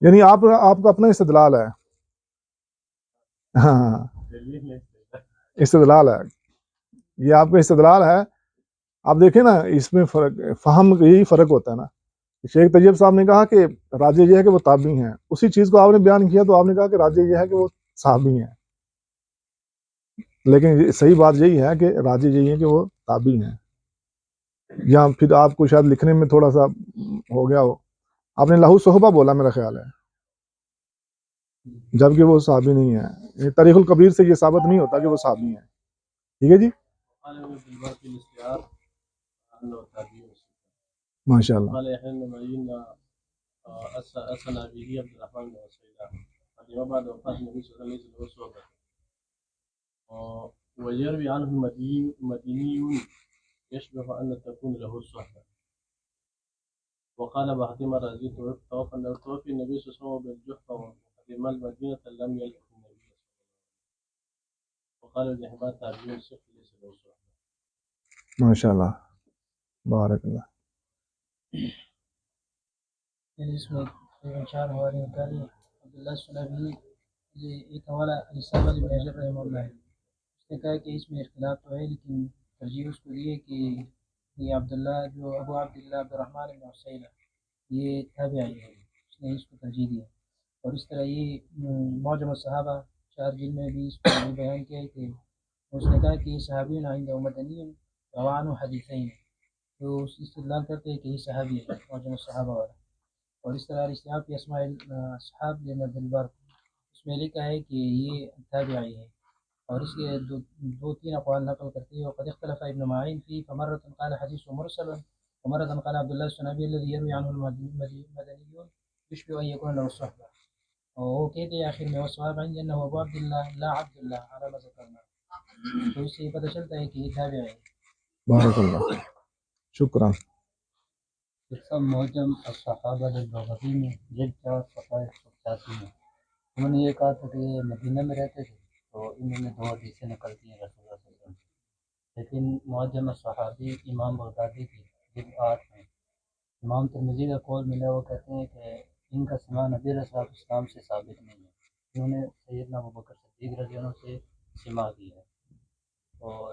یعنی آپ کا اپنا استدلال ہے. ہاں استدلال ہے، یہ آپ کا استدلال ہے. آپ دیکھیں نا اس میں فرق، فہم یہی فرق ہوتا ہے نا. شیخ طیب صاحب نے کہا کہ راجع یہ ہے کہ وہ تابعی ہیں، اسی چیز کو آپ نے بیان کیا تو آپ نے کہا کہ راجع یہ ہے کہ وہ صحابی ہیں. لیکن صحیح بات یہی ہے کہ راجع یہی ہے کہ وہ تابعی ہیں. یا پھر آپ کو شاید لکھنے میں تھوڑا سا ہو گیا ہو، آپ نے لہو صحبہ بولا میرا خیال ہے، جبکہ وہ صحابی نہیں ہے. یہ تاریخ الکبیر سے یہ ثابت نہیں ہوتا کہ وہ صحابی ہیں. ٹھیک ہے جی، قال ابن عبد البر في الاستيعاب انه تابعي. ماشاء اللہ. قال يحيى بن معين اسنى به عبد الرحمن بن عسيلة قدم بعد وفاة النبي صلى الله عليه وسلم له صحبة ويروي عنه مديني يشبه ان تكون له الصحبة. وقال بعضهم الرازي توفى النبي صلى الله عليه وسلم بالجحفة وقدم المدينة لم يلقه النبي صلى الله عليه وسلم. وقال ابن حبان تابعي صحبة ليس له صحبة. ماشاء اللہ، بارک اللہ. اس میں چار حوالے نکالی. عبداللہ سنبی یہ ایک حوالہ الصحابہ ابن حجر رحمہ اللہ ہے. اس نے کہا کہ اس میں اختلاف تو ہے لیکن ترجیح اس کو دی ہے کہ یہ عبداللہ جو ابو عبداللہ عبد الرحمن بن عسیلہ یہ تابعی ہے، اس نے اس کو ترجیح دی ہے. اور اس طرح یہ معجم الصحابہ 4 جلد میں بھی اس کو یہ بیان کیا ہے کہ اس نے کہا کہ یہ صحابی عند مدنی روان و حدیثین، تو اس استدلال کرتے ہیں کہ یہ صحابی ہے معجم الصحابہ والا. اور اس طرح الاستیعاب فی اسماء اصحاب ابن عبد البر اس میں لکھا ہے کہ یہ تابعی ہے. اور اس کے دو تین اقوال نقل کرتے ہیں. وقد اختلف ابن معین فی فمرة قال حدیث مرسل ومرة قال عبداللہ السنبی الذي يروي عنه المدنيون يشبه ان يكون له الصحبة. وہ کہتے ہیں آخر میں والصواب عندي انه ابو عبداللہ لا عبداللہ على ما ذکرنا. تو اس سے پتہ چلتا ہے کہ یہ تابعی ہے. بارک اللہ، شکرا. معجم الصحابہ للبغوی میں جلد 4 صفحہ 185 میں انہوں نے یہ کہا تھا کہ یہ مدینہ میں رہتے تھے تو انہوں نے 2 حدیثیں نقل کی ہیں رسول اللہ صلی اللہ علیہ وسلم سے. لیکن معجم الصحابی امام بغدادی کی جلد 8 میں امام ترمذی کا قول ملا. وہ کہتے ہیں کہ ان کا سما نبی علیہ السلام سے ثابت نہیں ہے. انہوں نے سیدنا ابوبکر صدیق رضی اللہ عنہ سے سما کی ہے. اور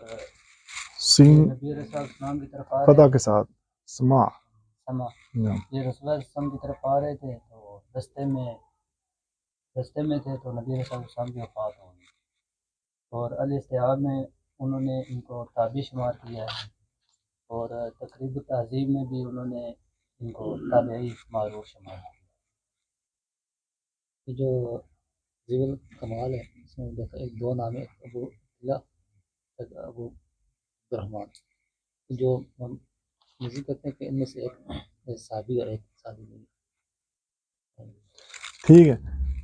سین نبی علیہ السلام کی طرف آ رہے فتح کے ساتھ سما. سما نعم. یہ رسول اللہ صلی اللہ علیہ وسلم کی طرف آ رہے تھے تو رستے میں تھے تو نبی علیہ السلام کی وفات ہو گئی. اور الاستیعاب میں انہوں نے ان کو تابعی شمار کیا ہے. اور تقریب التہذیب میں بھی انہوں نے ان کو تابعی معروف شمار کیا. جو ذیل کمال ہے اس میں دیکھا 2 نام ہے ابو اللہ ابو عبدالرحمن، جو ہم مزید کرتے ہیں کہ ان میں سے ایک صحابی اور ایک صحابی نہیں. ٹھیک ہے.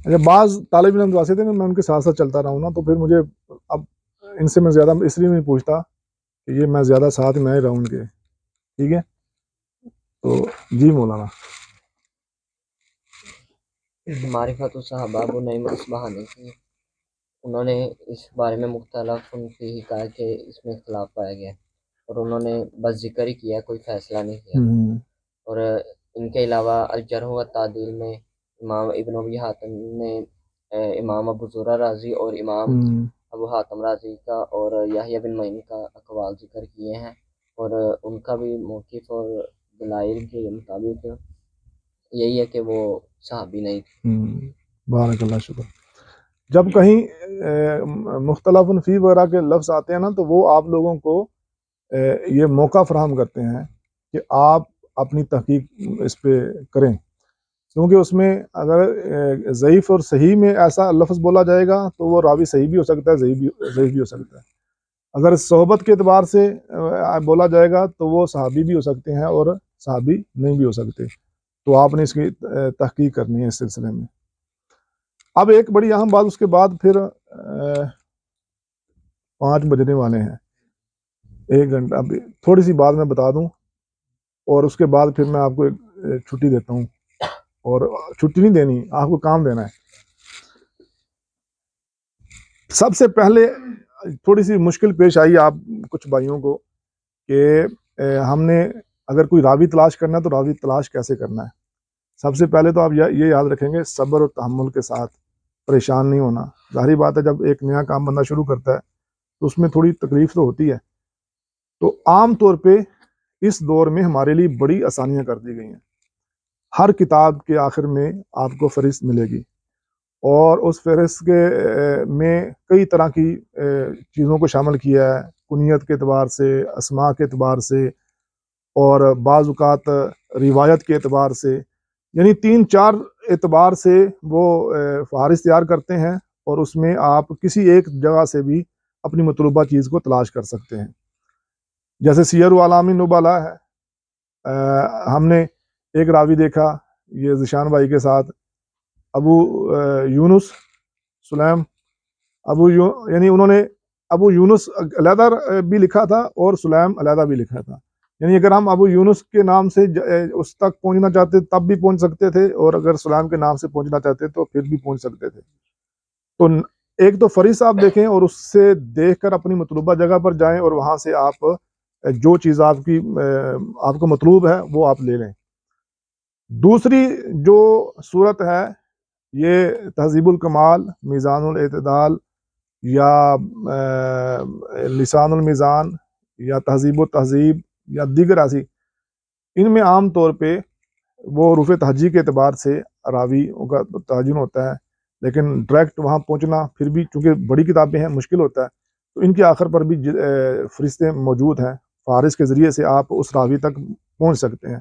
اچھا، بعض طالب علم جو آتے تھے میں ان کے ساتھ ساتھ چلتا رہا ہوں نا تو پھر مجھے اب ان سے میں زیادہ اس لیے نہیں پوچھتا کہ یہ میں زیادہ ساتھ میں رہا ان کے. ٹھیک ہے، تو جی مولانا. معرفت الصحابہ ابو نعیم اصبہانی کی انہوں نے اس بارے میں مختلف فی کہا کہ اس میں اختلاف پایا گیا اور انہوں نے بس ذکر ہی کیا، کوئی فیصلہ نہیں کیا. اور ان کے علاوہ الجرح و تعدیل میں امام ابن ابی حاتم نے امام ابو زرع رازی اور امام ابو حاتم رازی کا اور یحییٰ بن معین کا اقوال ذکر کیے ہیں. اور ان کا بھی موقف اور دلائل کے مطابق یہی ہے کہ وہ صحابی نہیں تھے. بارک اللہ، شکر. جب کہیں مختلف فی وغیرہ کے لفظ آتے ہیں نا تو وہ آپ لوگوں کو یہ موقع فراہم کرتے ہیں کہ آپ اپنی تحقیق اس پہ کریں، کیونکہ اس میں اگر ضعیف اور صحیح میں ایسا لفظ بولا جائے گا تو وہ راوی صحیح بھی ہو سکتا ہے، ضعیف بھی ہو سکتا ہے. اگر صحبت کے اعتبار سے بولا جائے گا تو وہ صحابی بھی ہو سکتے ہیں اور صحابی نہیں بھی ہو سکتے. تو آپ نے اس کی تحقیق کرنی ہے اس سلسلے میں. اب ایک بڑی اہم بات اس کے بعد پھر 5 بجنے والے ہیں، 1 گھنٹہ. اب تھوڑی سی بات میں بتا دوں اور اس کے بعد پھر میں آپ کو ایک چھٹی دیتا ہوں. اور چھٹی نہیں دینی، آپ کو کام دینا ہے. سب سے پہلے تھوڑی سی مشکل پیش آئی آپ کچھ بھائیوں کو کہ ہم نے اگر کوئی راوی تلاش کرنا ہے تو راوی تلاش کیسے کرنا ہے. سب سے پہلے تو آپ یہ یاد رکھیں گے صبر اور تحمل کے ساتھ، پریشان نہیں ہونا. ظاہری بات ہے جب ایک نیا کام بندہ شروع کرتا ہے تو اس میں تھوڑی تکلیف تو ہوتی ہے. تو عام طور پہ اس دور میں ہمارے لیے بڑی آسانیاں کر دی گئی ہیں. ہر کتاب کے آخر میں آپ کو فہرست ملے گی اور اس فہرست کے میں کئی طرح کی چیزوں کو شامل کیا ہے، کنیت کے اعتبار سے، اسماء کے اعتبار سے، اور بعض اوقات روایت کے اعتبار سے. یعنی 3-4 اعتبار سے وہ فہرست تیار کرتے ہیں، اور اس میں آپ کسی ایک جگہ سے بھی اپنی مطلوبہ چیز کو تلاش کر سکتے ہیں. جیسے سیر اعلام نبلا ہے، ہم نے ایک راوی دیکھا یہ ذیشان بھائی کے ساتھ، ابو یونس سلیم، یعنی انہوں نے ابو یونس علیحدہ بھی لکھا تھا اور سلیم علیحدہ بھی لکھا تھا. یعنی اگر ہم ابو یونس کے نام سے اس تک پہنچنا چاہتے تب بھی پہنچ سکتے تھے، اور اگر سلیم کے نام سے پہنچنا چاہتے تو پھر بھی پہنچ سکتے تھے. تو ایک تو فہرست آپ دیکھیں اور اس سے دیکھ کر اپنی مطلوبہ جگہ پر جائیں، اور وہاں سے آپ جو چیز آپ کو مطلوب ہے وہ آپ لے لیں. دوسری جو صورت ہے یہ تہذیب الکمال، میزان الاعتدال، یا لسان المیزان، یا تہذیب و تہذیب، یا دیگر ایسی، ان میں عام طور پہ وہ حروف تہجی کے اعتبار سے راویوں کا تعین ہوتا ہے، لیکن ڈائریکٹ وہاں پہنچنا پھر بھی چونکہ بڑی کتابیں ہیں مشکل ہوتا ہے. تو ان کے آخر پر بھی فرشتے موجود ہیں، فہرست کے ذریعے سے آپ اس راوی تک پہنچ سکتے ہیں.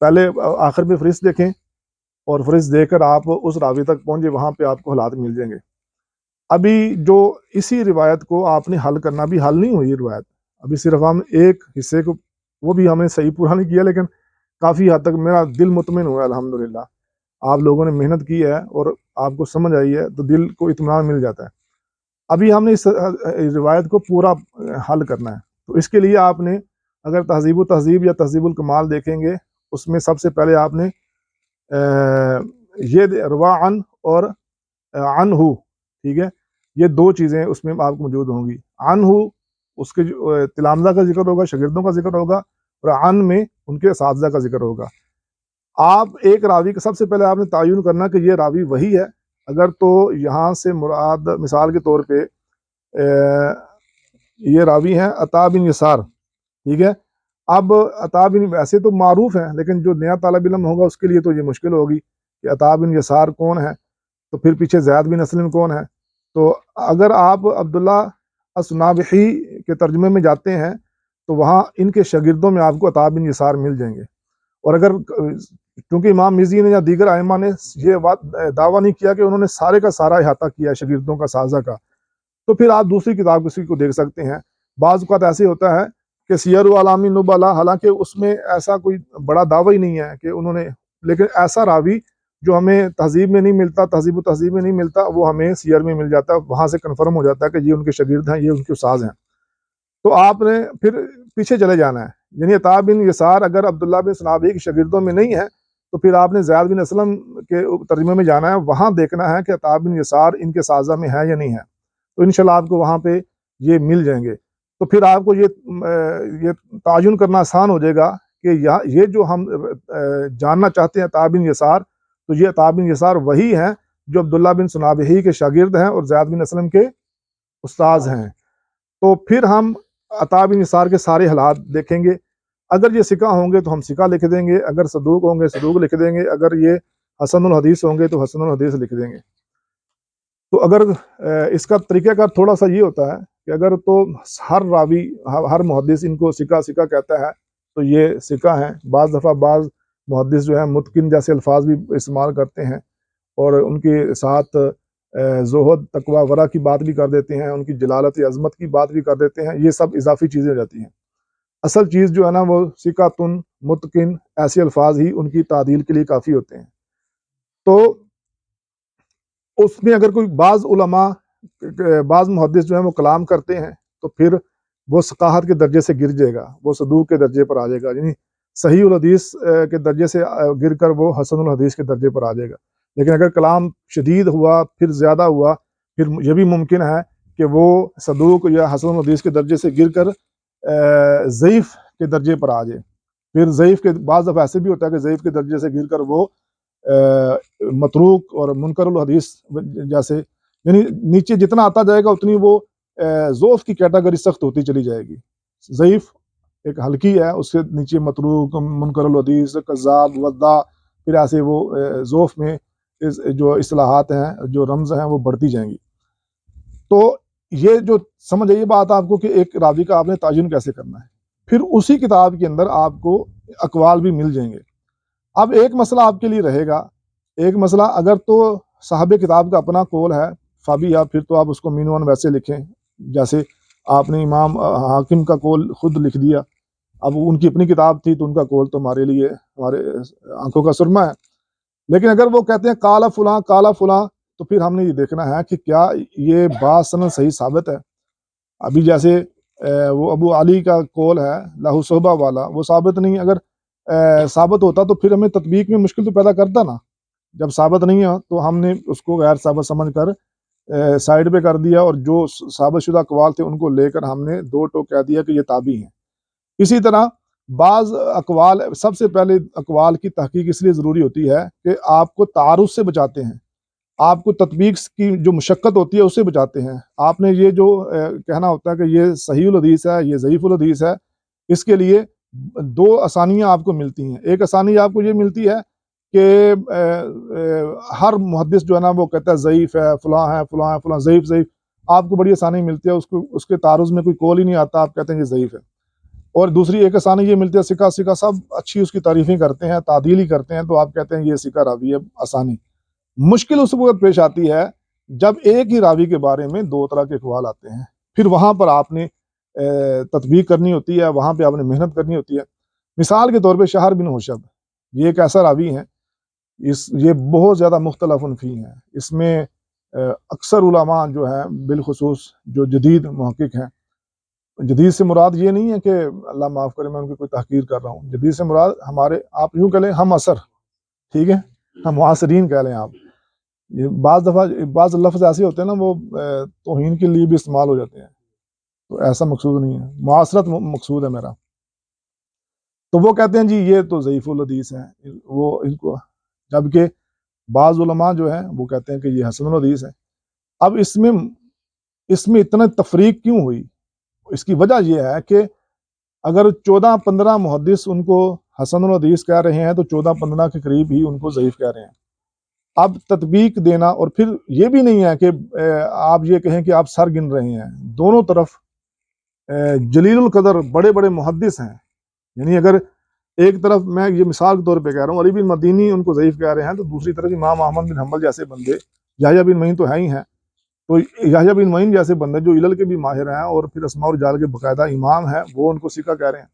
پہلے آخر پہ فہرست دیکھیں، اور فہرست دیکھ کر آپ اس راوی تک پہنچے، وہاں پہ آپ کو حالات مل جائیں گے. ابھی جو اسی روایت کو آپ نے حل کرنا، بھی حل نہیں ہوئی یہ روایت، ابھی صرف ہم ایک حصے کو، وہ بھی ہم نے صحیح پورا نہیں کیا، لیکن کافی حد تک میرا دل مطمئن ہوا الحمدللہ. آپ لوگوں نے محنت کی ہے اور آپ کو سمجھ آئی ہے تو دل کو اطمینان مل جاتا ہے. ابھی ہم نے اس روایت کو پورا حل کرنا ہے. تو اس کے لیے آپ نے اگر تہذیب و تہذیب یا تہذیب الکمال دیکھیں گے، اس میں سب سے پہلے آپ نے یہ روا عن اور عنہ، ٹھیک ہے، یہ دو چیزیں اس میں آپ کو موجود ہوں گی. عنہ اس کے جو تلامذہ کا ذکر ہوگا، شاگردوں کا ذکر ہوگا، اور عن میں ان کے اساتذہ کا ذکر ہوگا. آپ ایک راوی کا سب سے پہلے آپ نے تعین کرنا کہ یہ راوی وہی ہے. اگر تو یہاں سے مراد مثال کے طور پہ یہ راوی ہیں عطا بن یسار، ٹھیک ہے. اب عطا بن ویسے تو معروف ہیں، لیکن جو نیا طالب علم ہوگا اس کے لیے تو یہ مشکل ہوگی کہ عطا بن یسار کون ہے، تو پھر پیچھے زید بن اسلم کون ہے. تو اگر آپ عبداللہ الصنابحی کے ترجمے میں جاتے ہیں تو وہاں ان کے شاگردوں میں آپ کو عطا بن یسار مل جائیں گے. اور اگر چونکہ امام مزی نے یا دیگر ائمہ نے یہ دعویٰ نہیں کیا کہ انہوں نے سارے کا سارا احاطہ کیا ہے شاگردوں کا، اساتذہ کا، تو پھر آپ دوسری کتاب کسی کو دیکھ سکتے ہیں. بعض اوقات ایسے ہوتا ہے کہ سیر اعلام نبلا، حالانکہ اس میں ایسا کوئی بڑا دعویٰ ہی نہیں ہے کہ انہوں نے، لیکن ایسا راوی جو ہمیں تہذیب میں نہیں ملتا، تہذیب و تہذیب میں نہیں ملتا، وہ ہمیں سیر میں مل جاتا ہے. وہاں سے کنفرم ہو جاتا ہے کہ یہ ان کے شاگرد ہیں، یہ ان کے استاد ہیں. تو آپ نے پھر پیچھے چلے جانا ہے. یعنی عطا بن یسار اگر عبداللہ بن صنابحی کے شاگردوں میں نہیں ہے تو پھر آپ نے زید بن اسلم کے ترجمے میں جانا ہے، وہاں دیکھنا ہے کہ عطا بن یسار ان کے اساتذہ میں ہے یا نہیں ہے. تو انشاءاللہ آپ کو وہاں پہ یہ مل جائیں گے. تو پھر آپ کو یہ تعین کرنا آسان ہو جائے گا کہ یہ جو ہم جاننا چاہتے ہیں عطا بن یسار، تو یہ عطا بن یسار وہی ہیں جو عبداللہ بن صنابحی کے شاگرد ہیں اور زید بن اسلم کے استاذ ہیں. تو پھر ہم عطا بن یسار کے سارے حالات دیکھیں گے. اگر یہ ثقہ ہوں گے تو ہم ثقہ لکھ دیں گے، اگر صدوق ہوں گے صدوق لکھ دیں گے، اگر یہ حسن الحدیث ہوں گے تو حسن الحدیث لکھ دیں گے. تو اگر اس کا طریقہ کار تھوڑا سا یہ ہوتا ہے کہ اگر تو ہر راوی، ہر محدث ان کو ثقہ ثقہ کہتا ہے تو یہ ثقہ ہیں. بعض دفعہ بعض محدث جو ہیں متقن جیسے الفاظ بھی استعمال کرتے ہیں، اور ان کے ساتھ زہد، تقوی، ورع کی بات بھی کر دیتے ہیں، ان کی جلالت عظمت کی بات بھی کر دیتے ہیں. یہ سب اضافی چیزیں ہو جاتی ہیں. اصل چیز جو ہے نا وہ ثقۃ، متقن، ایسے الفاظ ہی ان کی تعدیل کے لیے کافی ہوتے ہیں. تو اس میں اگر کوئی بعض علماء، بعض محدث جو ہیں وہ کلام کرتے ہیں تو پھر وہ ثقاہت کے درجے سے گر جائے گا، وہ صدوق کے درجے پر آ جائے گا. یعنی صحیح الحدیث کے درجے سے گر کر وہ حسن الحدیث کے درجے پر آ جائے گا. لیکن اگر کلام شدید ہوا، پھر زیادہ ہوا، پھر یہ بھی ممکن ہے کہ وہ صدوق یا حسن الحدیث کے درجے سے گر کر ضعیف کے درجے پر آ جائے. پھر ضعیف کے بعض دفعہ ایسے بھی ہوتا ہے کہ ضعیف کے درجے سے گر کر وہ متروک اور منکر الحدیث جیسے، یعنی نیچے جتنا آتا جائے گا اتنی وہ ضعف کی کیٹاگری سخت ہوتی چلی جائے گی. ضعیف ایک ہلکی ہے، اس سے نیچے متروک، منکر الحدیث، کذاب، وضاع، پھر ایسے وہ ضعف میں جو اصطلاحات ہیں، جو رمز ہیں، وہ بڑھتی جائیں گی. تو یہ جو سمجھ آئیے بات آپ کو کہ ایک راوی کا آپ نے تعین کیسے کرنا ہے. پھر اسی کتاب کے اندر آپ کو اقوال بھی مل جائیں گے. اب ایک مسئلہ آپ کے لیے رہے گا، ایک مسئلہ اگر تو صاحب کتاب کا اپنا قول ہے فابیا، پھر تو آپ اس کو مینوان ویسے لکھیں جیسے آپ نے امام حاکم کا قول خود لکھ دیا، اب ان کی اپنی کتاب تھی تو ان کا قول تو ہمارے لیے ہمارے آنکھوں کا سرما ہے۔ لیکن اگر وہ کہتے ہیں کالا فلاں کالا فلاں، تو پھر ہم نے یہ دیکھنا ہے کہ کیا یہ بات سند صحیح ثابت ہے۔ ابھی جیسے وہ ابو علی کا قول ہے لاہو صحبہ والا، وہ ثابت نہیں، اگر ثابت ہوتا تو پھر ہمیں تطبیق میں مشکل تو پیدا کرتا نا، جب ثابت نہیں ہے تو ہم نے اس کو غیر ثابت سمجھ کر سائڈ پہ کر دیا، اور جو ثابت شدہ اقوال تھے ان کو لے کر ہم نے دو ٹوک کہہ دیا کہ یہ تابعی ہیں۔ اسی طرح بعض اقوال، سب سے پہلے اقوال کی تحقیق اس لیے ضروری ہوتی ہے کہ آپ کو تعارض سے بچاتے ہیں، آپ کو تطبیق کی جو مشقت ہوتی ہے اس سے بچاتے ہیں۔ آپ نے یہ جو کہنا ہوتا ہے کہ یہ صحیح الحدیث ہے، یہ ضعیف الحدیث ہے، اس کے لیے دو آسانیاں آپ کو ملتی ہیں۔ ایک آسانی آپ کو یہ ملتی ہے کہ ہر محدث جو ہے نا وہ کہتا ہے ضعیف ہے، فلاں ہے فلاں ہے فلاں، ضعیف ضعیف، آپ کو بڑی آسانی ملتی ہے، اس کے تعارض میں کوئی قول ہی نہیں آتا، آپ کہتے ہیں یہ ضعیف ہے۔ اور دوسری ایک آسانی یہ ملتی ہے ثقہ ثقہ سب اچھی اس کی تعریفیں کرتے ہیں، تعدیل ہی کرتے ہیں، تو آپ کہتے ہیں یہ ثقہ راوی ہے، آسانی۔ مشکل اس وقت پیش آتی ہے جب ایک ہی راوی کے بارے میں دو طرح کے اقوال آتے ہیں، پھر وہاں پر آپ نے تطبیق کرنی ہوتی ہے، وہاں پہ آپ نے محنت کرنی ہوتی ہے۔ مثال کے طور پہ شہر بن حوشب، یہ ایک ایسا راوی ہے، یہ بہت زیادہ مختلف فی ہیں، اس میں اکثر علماء جو ہیں بالخصوص جو جدید محقق ہیں، جدید سے مراد یہ نہیں ہے کہ اللہ معاف کرے میں ان کی کوئی تحقیر کر رہا ہوں، جدید سے مراد ہمارے، آپ یوں کہہ لیں ہم عصر، ٹھیک ہے، ہم معاصرین کہہ لیں آپ۔ یہ بعض دفعہ بعض لفظ ایسے ہوتے ہیں نا وہ توہین کے لیے بھی استعمال ہو جاتے ہیں، تو ایسا مقصود نہیں ہے، معاصرت مقصود ہے میرا۔ تو وہ کہتے ہیں جی یہ تو ضعیف الحدیث ہے، وہ ان کو، جبکہ بعض علماء جو ہیں وہ کہتے ہیں کہ یہ حسن الحدیث ہے۔ اب اس میں اتنا تفریق کیوں ہوئی؟ اس کی وجہ یہ ہے کہ اگر 14-15 محدث ان کو حسن الحدیث کہہ رہے ہیں تو 14-15 کے قریب ہی ان کو ضعیف کہہ رہے ہیں۔ اب تطبیق دینا، اور پھر یہ بھی نہیں ہے کہ آپ یہ کہیں کہ آپ سر گن رہے ہیں، دونوں طرف جلیل القدر بڑے بڑے محدث ہیں، یعنی اگر ایک طرف میں یہ مثال کے طور پہ کہہ رہا ہوں علی بن مدینی ان کو ضعیف کہہ رہے ہیں، تو دوسری طرف امام احمد بن حنبل جیسے بندے، یحییٰ بن معین تو ہے ہی ہیں، تو یحییٰ بن معین جیسے بندے جو علل کے بھی ماہر ہیں اور پھر اسماء و رجال کے باقاعدہ امام ہیں، وہ ان کو ثقہ کہہ رہے ہیں۔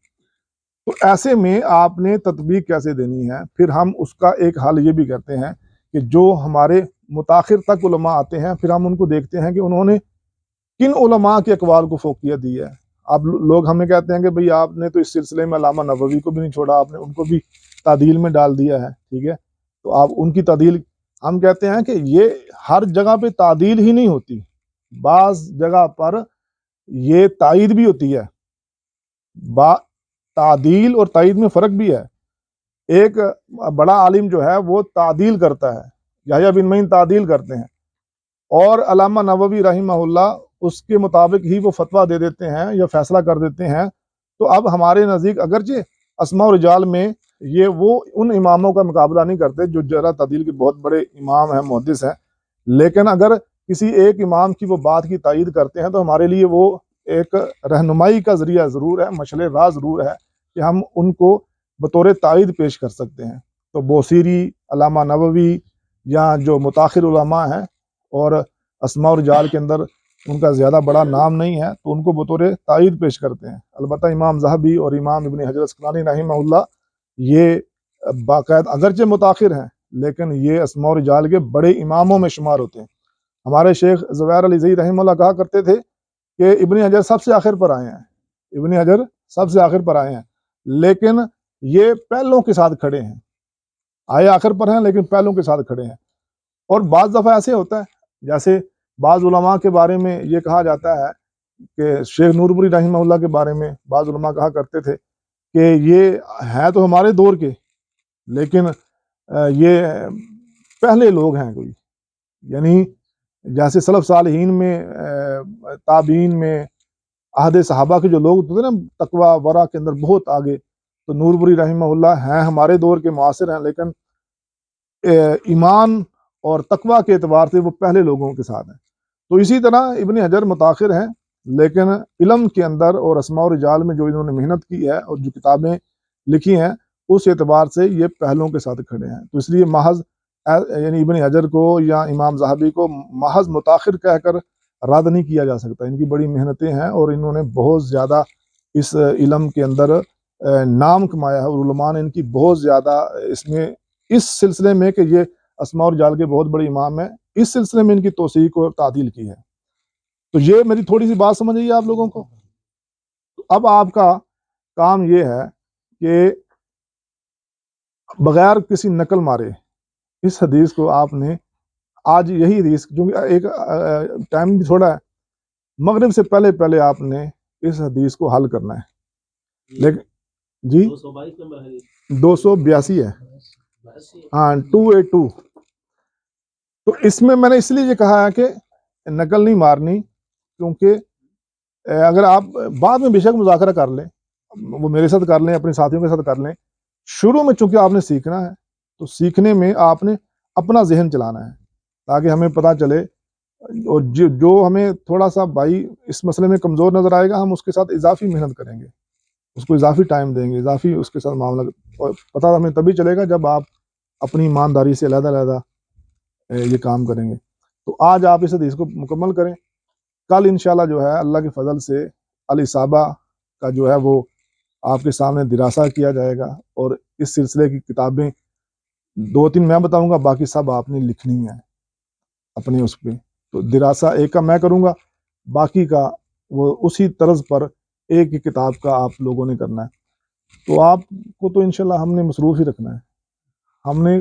تو ایسے میں آپ نے تطبیق کیسے دینی ہے؟ پھر ہم اس کا ایک حل یہ بھی کرتے ہیں کہ جو ہمارے متاخر تک علماء آتے ہیں، پھر ہم ان کو دیکھتے ہیں کہ انہوں نے کن علماء کے اقوال کو فوقیت دی ہے۔ اب لوگ ہمیں کہتے ہیں کہ بھئی آپ نے تو اس سلسلے میں علامہ نووی کو بھی نہیں چھوڑا، آپ نے ان کو بھی تعدیل میں ڈال دیا ہے، ٹھیک ہے، تو آپ ان کی تعدیل، ہم کہتے ہیں کہ یہ ہر جگہ پہ تعدیل ہی نہیں ہوتی، بعض جگہ پر یہ تائید بھی ہوتی ہے، تعدیل اور تائید میں فرق بھی ہے۔ ایک بڑا عالم جو ہے وہ تعدیل کرتا ہے، یحییٰ بن معین تعدیل کرتے ہیں، اور علامہ نووی رحمہ اللہ اس کے مطابق ہی وہ فتویٰ دے دیتے ہیں یا فیصلہ کر دیتے ہیں۔ تو اب ہمارے نزدیک اگرچہ اسماء و رجال میں یہ وہ ان اماموں کا مقابلہ نہیں کرتے جو جرح تعدیل کے بہت بڑے امام ہیں، محدث ہیں، لیکن اگر کسی ایک امام کی وہ بات کی تائید کرتے ہیں تو ہمارے لیے وہ ایک رہنمائی کا ذریعہ ضرور ہے، مشعل راہ ضرور ہے کہ ہم ان کو بطور تائید پیش کر سکتے ہیں۔ تو بوصیری، علامہ نووی یا جو متاخر علماء ہیں اور اسماء و رجال کے اندر ان کا زیادہ بڑا نام نہیں ہے تو ان کو بطور تائید پیش کرتے ہیں۔ البتہ امام ذہبی اور امام ابن حجر عسقلانی رحمہ اللہ یہ باقاعدہ اگرچہ متاخر ہیں لیکن یہ اسماء و رجال کے بڑے اماموں میں شمار ہوتے ہیں۔ ہمارے شیخ زبیر علی زئی رحمہ اللہ کہا کرتے تھے کہ ابن حجر سب سے آخر پر آئے ہیں، ابن حجر سب سے آخر پر آئے ہیں، لیکن یہ پہلوں کے ساتھ کھڑے ہیں، آئے آخر پر ہیں لیکن پہلوں کے ساتھ کھڑے ہیں۔ اور بعض دفعہ ایسے ہوتا ہے، جیسے بعض علماء کے بارے میں یہ کہا جاتا ہے کہ شیخ نورپوری رحمہ اللہ کے بارے میں بعض علماء کہا کرتے تھے کہ یہ ہے تو ہمارے دور کے لیکن یہ پہلے لوگ ہیں کوئی، یعنی جیسے سلف صالحین میں، تابعین میں، عہد صحابہ کے جو لوگ تھے نا تقوی ورع کے اندر بہت آگے، تو نورپوری رحمہ اللہ ہیں ہمارے دور کے معاصر ہیں لیکن ایمان اور تقوی کے اعتبار سے وہ پہلے لوگوں کے ساتھ ہیں۔ تو اسی طرح ابن حجر متاخر ہیں لیکن علم کے اندر اور اسماء و رجال میں جو انہوں نے محنت کی ہے اور جو کتابیں لکھی ہیں اس اعتبار سے یہ پہلوؤں کے ساتھ کھڑے ہیں. تو اس لیے محض یعنی ابن حجر کو یا امام ذہبی کو محض متاخر کہہ کر رد نہیں کیا جا سکتا. ان کی بڑی محنتیں ہیں اور انہوں نے بہت زیادہ اس علم کے اندر نام کمایا ہے، اور علماء نے ان کی بہت زیادہ اس سلسلے میں کہ یہ اسماء اور رجال کے بہت بڑے امام ہیں، اس سلسلے میں ان کی توثیق اور تعدیل کی ہے. تو یہ میری تھوڑی سی بات سمجھ آئی آپ لوگوں کو. اب آپ کا کام یہ ہے کہ بغیر کسی نقل مارے اس حدیث کو آپ نے آج یہی حدیث، کیونکہ ایک ٹائم بھی تھوڑا ہے، مغرب سے پہلے آپ نے اس حدیث کو حل کرنا ہے. لیکن جی 222 نمبر ہے. 282 ہے، ہاں 282. تو اس میں نے اس لیے یہ کہا ہے کہ نقل نہیں مارنی، کیونکہ اگر آپ بعد میں بے شک مذاکرہ کر لیں، وہ میرے ساتھ کر لیں، اپنے ساتھیوں کے ساتھ کر لیں، شروع میں چونکہ آپ نے سیکھنا ہے تو سیکھنے میں آپ نے اپنا ذہن چلانا ہے تاکہ ہمیں پتہ چلے. اور جو ہمیں تھوڑا سا بھائی اس مسئلے میں کمزور نظر آئے گا، ہم اس کے ساتھ اضافی محنت کریں گے، اس کو اضافی ٹائم دیں گے، اضافی اس کے ساتھ معاملہ. اور پتہ ہمیں تبھی چلے گا جب آپ اپنی ایمانداری سے علیحدہ یہ کام کریں گے. تو آج آپ اس حدیث کو مکمل کریں. کل انشاءاللہ جو ہے اللہ کے فضل سے الاصابہ کا جو ہے وہ آپ کے سامنے دراسہ کیا جائے گا، اور اس سلسلے کی کتابیں 2-3 میں بتاؤں گا، باقی سب آپ نے لکھنی ہیں اپنے اس پہ. تو دراسہ ایک کا میں کروں گا، باقی کا وہ اسی طرز پر ایک ہی کتاب کا آپ لوگوں نے کرنا ہے. تو آپ کو تو انشاءاللہ ہم نے مصروف ہی رکھنا ہے. ہم نے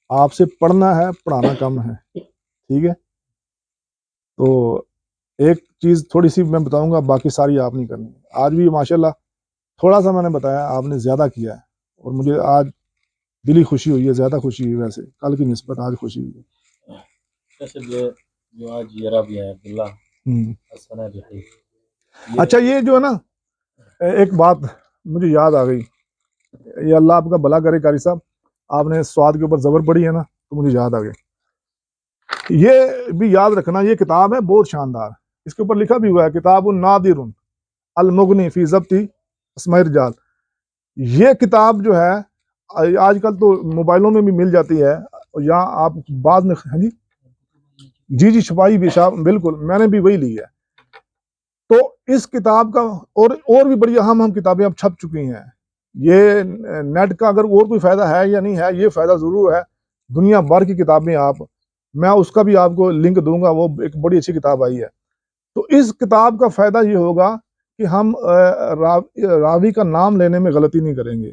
آپ سے پڑھنا ہے، پڑھانا کم ہے. ٹھیک ہے. تو ایک چیز تھوڑی سی میں بتاؤں گا، باقی ساری آپ نہیں کرنی. آج بھی ماشاءاللہ تھوڑا سا میں نے بتایا، آپ نے زیادہ کیا ہے، اور مجھے آج دلی خوشی ہوئی ہے، زیادہ خوشی ہوئی. ویسے کل کی نسبت آج خوشی ہوئی ہے. جو آج یہ رابعہ ہے عبداللہ الصنابحی، اچھا یہ جو ہے نا، ایک بات مجھے یاد آ گئی. یہ اللہ آپ کا بھلا کرے قاری صاحب، آپ نے سواد کے اوپر زبر پڑھی ہے نا، تو مجھے یاد آ گیا. یہ بھی یاد رکھنا، یہ کتاب ہے بہت شاندار. اس کے اوپر لکھا بھی ہوا ہے کتاب النادر المغنی فی ضبط اسماء الرجال. یہ کتاب جو ہے آج کل تو موبائلوں میں بھی مل جاتی ہے، یا آپ بعد میں جی چھپائی بھی صاحب، بالکل میں نے بھی وہی لی ہے. تو اس کتاب کا اور بھی بڑی اہم کتابیں اب چھپ چکی ہیں. یہ نیٹ کا اگر اور کوئی فائدہ ہے یا نہیں ہے، یہ فائدہ ضرور ہے. دنیا بھر کی کتابیں میں اس کا بھی آپ کو لنک دوں گا، وہ ایک بڑی اچھی کتاب آئی ہے. تو اس کتاب کا فائدہ یہ ہوگا کہ ہم راوی کا نام لینے میں غلطی نہیں کریں گے.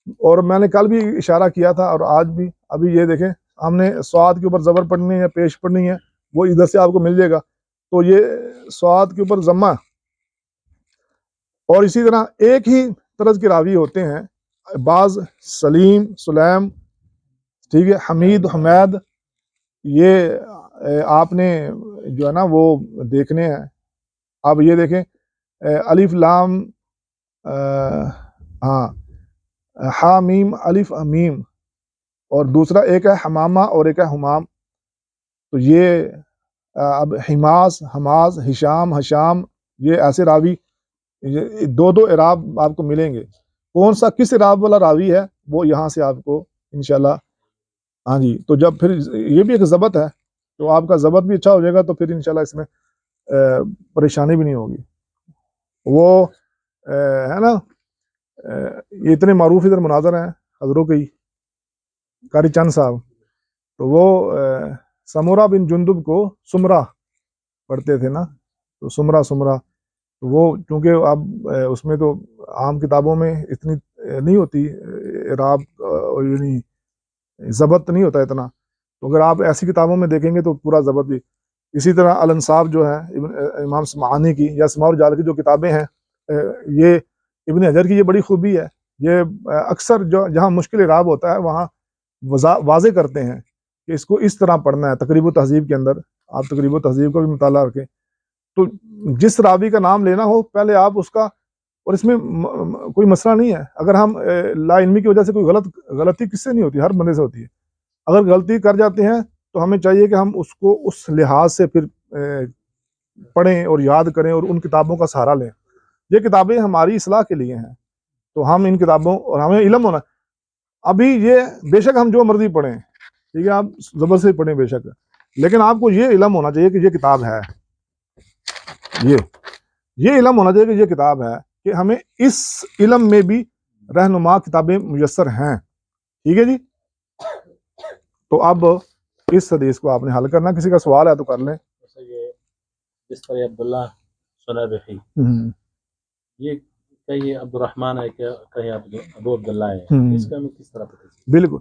اور میں نے کل بھی اشارہ کیا تھا، اور آج بھی. ابھی یہ دیکھیں، ہم نے سواد کے اوپر زبر پڑھنی ہے، پیش پڑھنی ہے، وہ ادھر سے آپ کو مل جائے گا. تو یہ سواد کے اوپر ضمہ، اور اسی طرح ایک ہی طرز کے راوی ہوتے ہیں، بعض سلیم، سلیم، ٹھیک ہے، حمید، حمید. یہ آپ نے جو ہے نا وہ دیکھنے ہیں. آپ یہ دیکھیں الف لام ہاں ہا میم الف میم، اور دوسرا ایک ہے حمامہ اور ایک ہے حمام. تو یہ اب حماس، حماس، ہشام، حشام، یہ ایسے راوی دو اعراب آپ کو ملیں گے. کون سا کس اعراب والا راوی ہے وہ یہاں سے آپ کو انشاءاللہ. ہاں جی. تو جب پھر یہ بھی ایک ضبط ہے، تو آپ کا ضبط بھی اچھا ہو جائے گا، تو پھر انشاءاللہ اس میں پریشانی بھی نہیں ہوگی. وہ ہے نا، یہ اتنے معروف ادھر مناظر ہیں حضروں کے ہی، قاری چند صاحب. تو وہ سمورہ بن جندب کو سمرہ پڑھتے تھے نا، تو سمرہ. تو وہ چونکہ اب اس میں تو عام کتابوں میں اتنی نہیں ہوتی اعراب، یعنی ضبط نہیں ہوتا اتنا. تو اگر آپ ایسی کتابوں میں دیکھیں گے تو پورا ضبط بھی. اسی طرح الانصاف جو ہے امام سمعانی کی، یا اسماء الرجال کی جو کتابیں ہیں، یہ ابن حجر کی یہ بڑی خوبی ہے. یہ اکثر جہاں مشکل اعراب ہوتا ہے وہاں واضح کرتے ہیں کہ اس کو اس طرح پڑھنا ہے. تقریب و تہذیب کے اندر آپ تقریب و تہذیب کا بھی مطالعہ رکھیں. تو جس راوی کا نام لینا ہو پہلے آپ اس کا، اور اس میں کوئی مسئلہ نہیں ہے. اگر ہم لا علمی کی وجہ سے کوئی غلطی کس سے نہیں ہوتی، ہر بندے سے ہوتی ہے. اگر غلطی کر جاتے ہیں تو ہمیں چاہیے کہ ہم اس کو اس لحاظ سے پھر پڑھیں اور یاد کریں، اور ان کتابوں کا سہارا لیں. یہ کتابیں ہماری اصلاح کے لیے ہیں. تو ہم ان کتابوں، اور ہمیں علم ہونا، ابھی یہ بے شک ہم جو مرضی پڑھیں، ٹھیک ہے، آپ زبر سے پڑھیں بے شک، لیکن آپ کو یہ علم ہونا چاہیے کہ یہ کتاب ہے، یہ علم ہونا چاہیے کہ یہ کتاب ہے، کہ ہمیں اس علم میں بھی رہنما کتابیں میسر ہیں، ٹھیک ہے جی۔ تو اب اس حدیث کو آپ نے حل کرنا، کسی کا سوال ہے تو کر لیں۔ یہ جس طرح عبداللہ صنابحی، یہ کہیں عبد الرحمن ہے، کہیں ابو عبداللہ ہے، اس کا ہمیں کس طرح پتہ چلے؟ بالکل،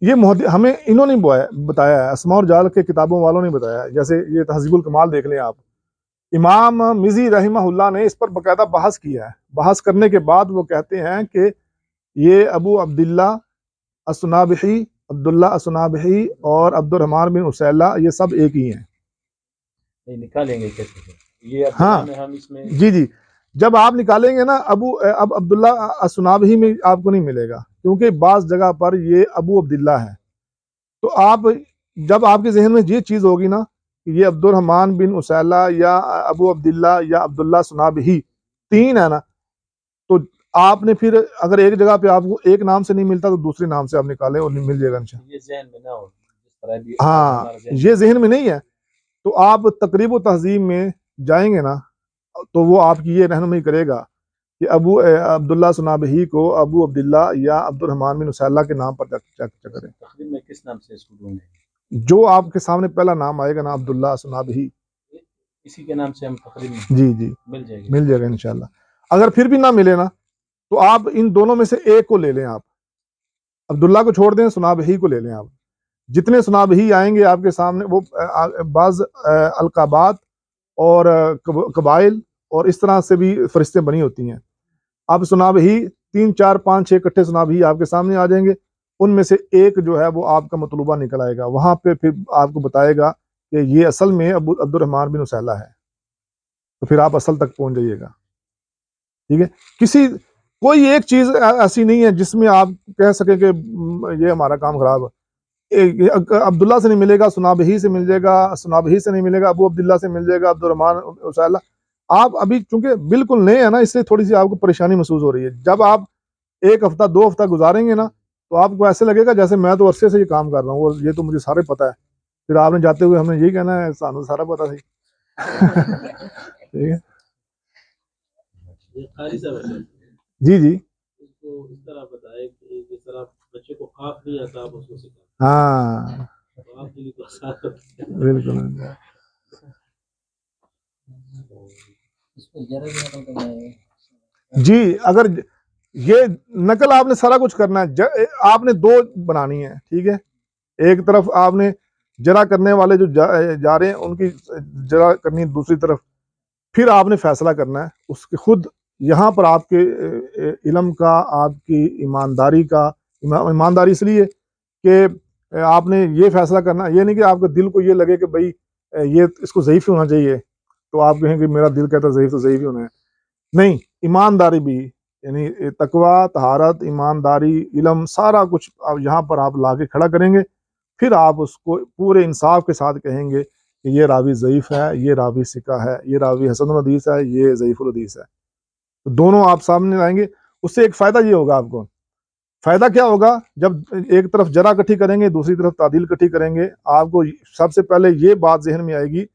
یہ ہمیں انہوں نے بتایا ہے، اسماء اور جال کے کتابوں والوں نے بتایا ہے۔ جیسے یہ تہذیب الکمال دیکھ لیں آپ، امام مزی رحمہ اللہ نے اس پر باقاعدہ بحث کیا ہے، بحث کرنے کے بعد وہ کہتے ہیں کہ یہ ابو عبداللہ الصنابحی، عبداللہ الصنابحی اور عبد الرحمن بن عسیلہ یہ سب ایک ہی ہیں۔ نہیں نکالیں گے کیسے؟ یہ ہاں میں ہم اس میں جی، جب آپ نکالیں گے نا اب عبداللہ الصنابحی میں آپ کو نہیں ملے گا، کیونکہ بعض جگہ پر یہ ابو عبداللہ ہے۔ تو آپ جب آپ کے ذہن میں یہ چیز ہوگی نا کہ یہ عبد الرحمن بن عسیلہ یا ابو عبداللہ یا عبداللہ صنابحی تین ہے نا، تو آپ نے پھر اگر ایک جگہ پہ آپ کو ایک نام سے نہیں ملتا تو دوسرے نام سے آپ نکالیں اور مل جائے گا انشاءاللہ۔ یہ ذہن میں نہ ہو، جس طرح بھی ہاں یہ ذہن میں نہیں ہے، تو آپ تقریب و تہذیب میں جائیں گے نا تو وہ آپ کی یہ رہنمائی کرے گا کہ عبداللہ صنابحی کو ابو عبداللہ یا عبد الرحمن بن عسیلہ کے نام پر چیک کریں۔ تقریب میں کس نام سے اس کو ڈھونڈیں؟ جو آپ کے سامنے پہلا نام آئے گا نا عبداللہ صنابحی، اسی کے نام سے ہم تقریب میں جی مل جائے گا انشاءاللہ۔ اگر پھر بھی نہ ملے نا تو آپ ان دونوں میں سے ایک کو لے لیں، آپ عبداللہ کو چھوڑ دیں، صنابحی کو لے لیں۔ آپ جتنے صنابحی آئیں گے آپ کے سامنے، وہ بعض القابات اور قبائل اور اس طرح سے بھی فرشتے بنی ہوتی ہیں۔ آپ صنابحی 3 4 5 6 اکٹھے صنابحی آپ کے سامنے آ جائیں گے، ان میں سے ایک جو ہے وہ آپ کا مطلوبہ نکل آئے گا، وہاں پہ پھر آپ کو بتائے گا کہ یہ اصل میں عبد الرحمن بن عسیلہ ہے، تو پھر آپ اصل تک پہنچ جائیے گا، ٹھیک ہے۔ کوئی ایک چیز ایسی نہیں ہے جس میں آپ کہہ سکیں کہ یہ ہمارا کام خراب ہے۔ عبداللہ سے نہیں ملے گا، صنابحی سے مل جائے گا، صنابحی سے نہیں ملے گا، ابو عبداللہ سے مل جائے گا، عبد الرحمن عسیلہ۔ آپ ابھی چونکہ بالکل نئے ہیں نا، اس لیے تھوڑی سی آپ کو پریشانی محسوس ہو رہی ہے۔ جب آپ 1 ہفتہ 2 ہفتہ گزاریں گے نا تو آپ کو ایسے لگے گا جیسے میں تو عرصے سے یہ کام کر رہا ہوں اور یہ تو مجھے سارے پتہ ہے۔ پھر آپ نے جاتے ہوئے ہمیں یہی کہنا ہے سانو سارا پتہ سی، ٹھیک ہے یہ قاری صاحب جی اس کو اس طرح بتائے کہ جس طرح بچے کو خاک نہیں آتا آپ اس کو سکھائیں، ہاں تو آپ کے لیے تو آسان ہوتا ہے۔ بالکل۔ اس کو ذرا بھی نقل کرنا ہے۔ جی اگر یہ نقل آپ نے سارا کچھ کرنا ہے، آپ نے 2 بنانی ہے، ٹھیک ہے۔ ایک طرف آپ نے جرا کرنے والے جو جا رہے ہیں ان کی جرا کرنی ہے، دوسری طرف پھر آپ نے فیصلہ کرنا ہے اس کے خود۔ یہاں پر آپ کے علم کا، آپ کی ایمانداری کا، ایمانداری اس لیے کہ آپ نے یہ فیصلہ کرنا، یہ نہیں کہ آپ کے دل کو یہ لگے کہ بھائی یہ اس کو ضعیف ہونا چاہیے تو آپ کہیں کہ میرا دل کہتا ہے ضعیف تو ضعیف ہی ہونا ہے، نہیں۔ ایمانداری بھی، یعنی تقویٰ، طہارت، ایمانداری، علم، سارا کچھ یہاں پر آپ لا کے کھڑا کریں گے، پھر آپ اس کو پورے انصاف کے ساتھ کہیں گے کہ یہ راوی ضعیف ہے، یہ راوی ثقہ ہے، یہ راوی حسن الحدیث ہے، یہ ضعیف الحدیث ہے۔ تو دونوں آپ سامنے لائیں گے، اس سے ایک فائدہ یہ ہوگا آپ کو۔ فائدہ کیا ہوگا؟ جب ایک طرف جرح اکٹھی کریں گے، دوسری طرف تعدیل اکٹھی کریں گے، آپ کو سب سے پہلے یہ بات ذہن میں آئے گی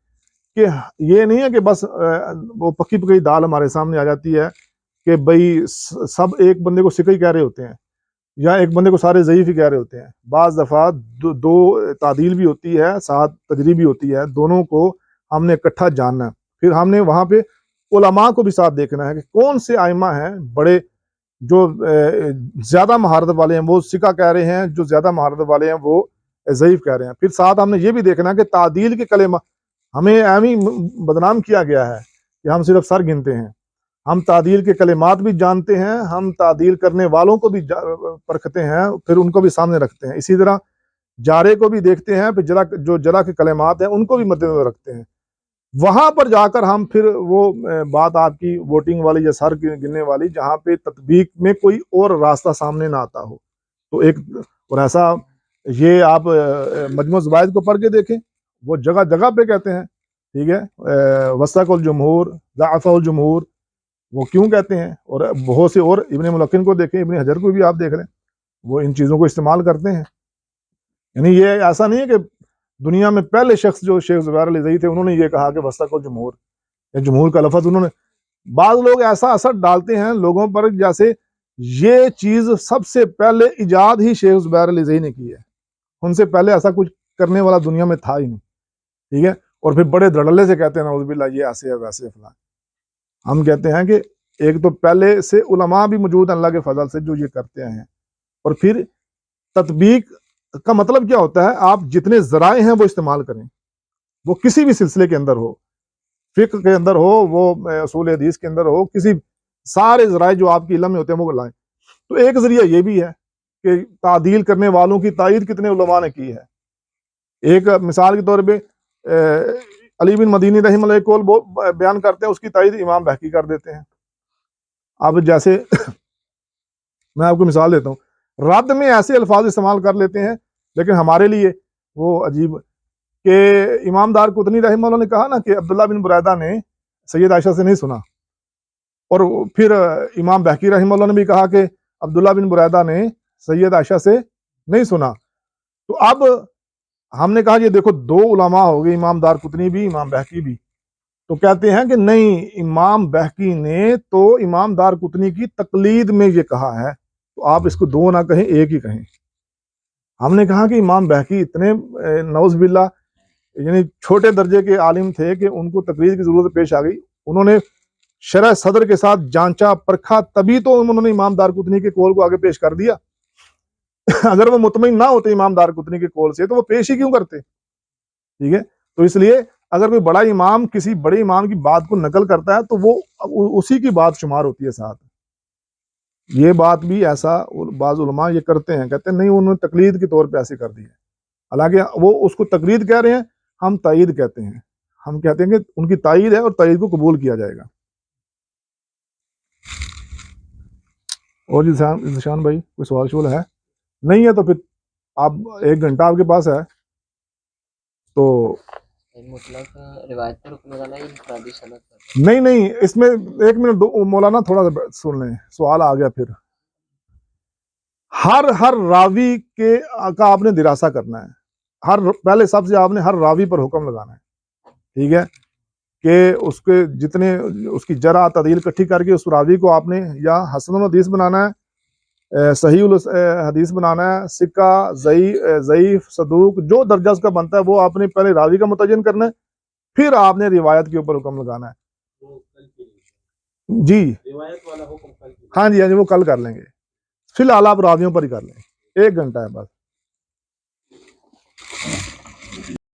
کہ یہ نہیں ہے کہ بس وہ پکی پکی دال ہمارے سامنے آ جاتی ہے کہ بھئی سب ایک بندے کو ثقہ ہی کہہ رہے ہوتے ہیں یا ایک بندے کو سارے ضعیف ہی کہہ رہے ہوتے ہیں۔ بعض دفعہ 2 تعدیل بھی ہوتی ہے، ساتھ تجریح بھی ہوتی ہے، دونوں کو ہم نے اکٹھا جاننا ہے۔ پھر ہم نے وہاں پہ علماء کو بھی ساتھ دیکھنا ہے کہ کون سے ائمہ ہیں بڑے جو زیادہ مہارت والے ہیں وہ ثقہ کہہ رہے ہیں، جو زیادہ مہارت والے ہیں وہ ضعیف کہہ رہے ہیں۔ پھر ساتھ ہم نے یہ بھی دیکھنا ہے کہ تعدیل کے کلمہ ہمیں اہمی بدنام کیا گیا ہے کہ ہم صرف سر گنتے ہیں، ہم تعدیل کے کلمات بھی جانتے ہیں، ہم تعدیل کرنے والوں کو بھی پرکھتے ہیں، پھر ان کو بھی سامنے رکھتے ہیں۔ اسی طرح جارے کو بھی دیکھتے ہیں، پھر جو جرح کے کلمات ہیں ان کو بھی مد نظر رکھتے ہیں۔ وہاں پر جا کر ہم پھر وہ بات آپ کی ووٹنگ والی یا سر گننے والی، جہاں پہ تطبیق میں کوئی اور راستہ سامنے نہ آتا ہو، تو ایک اور ایسا یہ آپ مجموع الزوائد کو پڑھ کے دیکھیں، وہ جگہ جگہ پہ کہتے ہیں، ٹھیک ہے۔ وثق الجمہور، ضعف الجمہور، وہ کیوں کہتے ہیں؟ اور بہت سے اور ابن ملقن کو دیکھیں، ابن حجر کو بھی آپ دیکھ لیں، وہ ان چیزوں کو استعمال کرتے ہیں. یعنی یہ ایسا نہیں ہے کہ دنیا میں پہلے شخص جو شیخ زبیر علی زئی تھے انہوں نے یہ کہا کہ وسط کو جمہور یا جمہور کا لفظ انہوں نے. بعض لوگ ایسا اثر ڈالتے ہیں لوگوں پر جیسے یہ چیز سب سے پہلے ایجاد ہی شیخ زبیر علی زئی نے کی ہے. ان سے پہلے ایسا کچھ کرنے والا دنیا میں تھا ہی نہیں. ٹھیک ہے. اور پھر بڑے دھڑلے سے کہتے ہیں نعوذ باللہ یہ ایسے ہے ویسے ہے فلاں. ہم کہتے ہیں کہ ایک تو پہلے سے علماء بھی موجود ہیں اللہ کے فضل سے جو یہ کرتے ہیں. اور پھر تطبیق کا مطلب کیا ہوتا ہے؟ آپ جتنے ذرائع ہیں وہ استعمال کریں، وہ کسی بھی سلسلے کے اندر ہو، فقہ کے اندر ہو، وہ اصول حدیث کے اندر ہو، کسی سارے ذرائع جو آپ کے علم میں ہوتے ہیں وہ لائیں. تو ایک ذریعہ یہ بھی ہے کہ تعدیل کرنے والوں کی تائید کتنے علماء نے کی ہے. ایک مثال کے طور پہ علی بن مدینی رحمہ اللہ قول بیان کرتے ہیں، اس کی تائید امام بہقی کر دیتے ہیں. اب جیسے میں آپ کو مثال دیتا ہوں، رد میں ایسے الفاظ استعمال کر لیتے ہیں لیکن ہمارے لیے وہ عجیب کہ امام دار قطنی رحمہ اللہ نے کہا نا کہ عبداللہ بن بریدہ نے سید عائشہ سے نہیں سنا، اور پھر امام بہقی رحمہ اللہ نے بھی کہا کہ عبداللہ بن بریدہ نے سید عائشہ سے نہیں سنا. تو اب ہم نے کہا یہ دیکھو دو علماء ہو گئے، امام دار قطنی بھی امام بہقی بھی. تو کہتے ہیں کہ نہیں، امام بہقی نے تو امام دار قطنی کی تقلید میں یہ کہا ہے، تو آپ اس کو دو نہ کہیں ایک ہی کہیں. ہم نے کہا کہ امام بہقی اتنے نعوذ باللہ یعنی چھوٹے درجے کے عالم تھے کہ ان کو تقلید کی ضرورت پیش آ گئی. انہوں نے شرح صدر کے ساتھ جانچا پرکھا، تبھی تو انہوں نے امام دار قطنی کے قول کو آگے پیش کر دیا. اگر وہ مطمئن نہ ہوتے امام دار قطنی کے قول سے تو وہ پیش ہی کیوں کرتے؟ ٹھیک ہے. تو اس لیے اگر کوئی بڑا امام کسی بڑے امام کی بات کو نقل کرتا ہے تو وہ اسی کی بات شمار ہوتی ہے ساتھ. یہ بات بھی ایسا بعض علماء یہ کرتے ہیں، کہتے ہیں نہیں انہوں نے تقلید کے طور پہ ایسے کر دی ہے، حالانکہ وہ اس کو تقلید کہہ رہے ہیں، ہم تائید کہتے ہیں. ہم کہتے ہیں کہ ان کی تائید ہے اور تائید کو قبول کیا جائے گا. اور جی ذیشان بھائی کوئی سوال شول ہے؟ نہیں ہے تو پھر آپ 1 گھنٹہ آپ کے پاس ہے تو مطلق روایت پر حکم لگانا ہے انفرادی سند پر. نہیں اس میں 1 منٹ مولانا تھوڑا سا سن لیں، سوال آ گیا. پھر ہر راوی کا آپ نے دراسہ کرنا ہے. پہلے سب سے آپ نے ہر راوی پر حکم لگانا ہے. ٹھیک ہے، کہ اس کے جتنے اس کی جرح تعدیل اکٹھی کر کے اس راوی کو آپ نے یا حسن الحدیث بنانا ہے، صحیح الحدیث بنانا ہے، سکہ، ضعیف، صدوق، جو درجہ اس کا بنتا ہے وہ آپ نے پہلے راوی کا متعین کرنا ہے، پھر آپ نے روایت کے اوپر حکم لگانا ہے. جی روایت والا حکم کل کی ہاں جی وہ کل کر لیں گے. فی الحال آپ راویوں پر ہی کر لیں، 1 گھنٹہ ہے بس.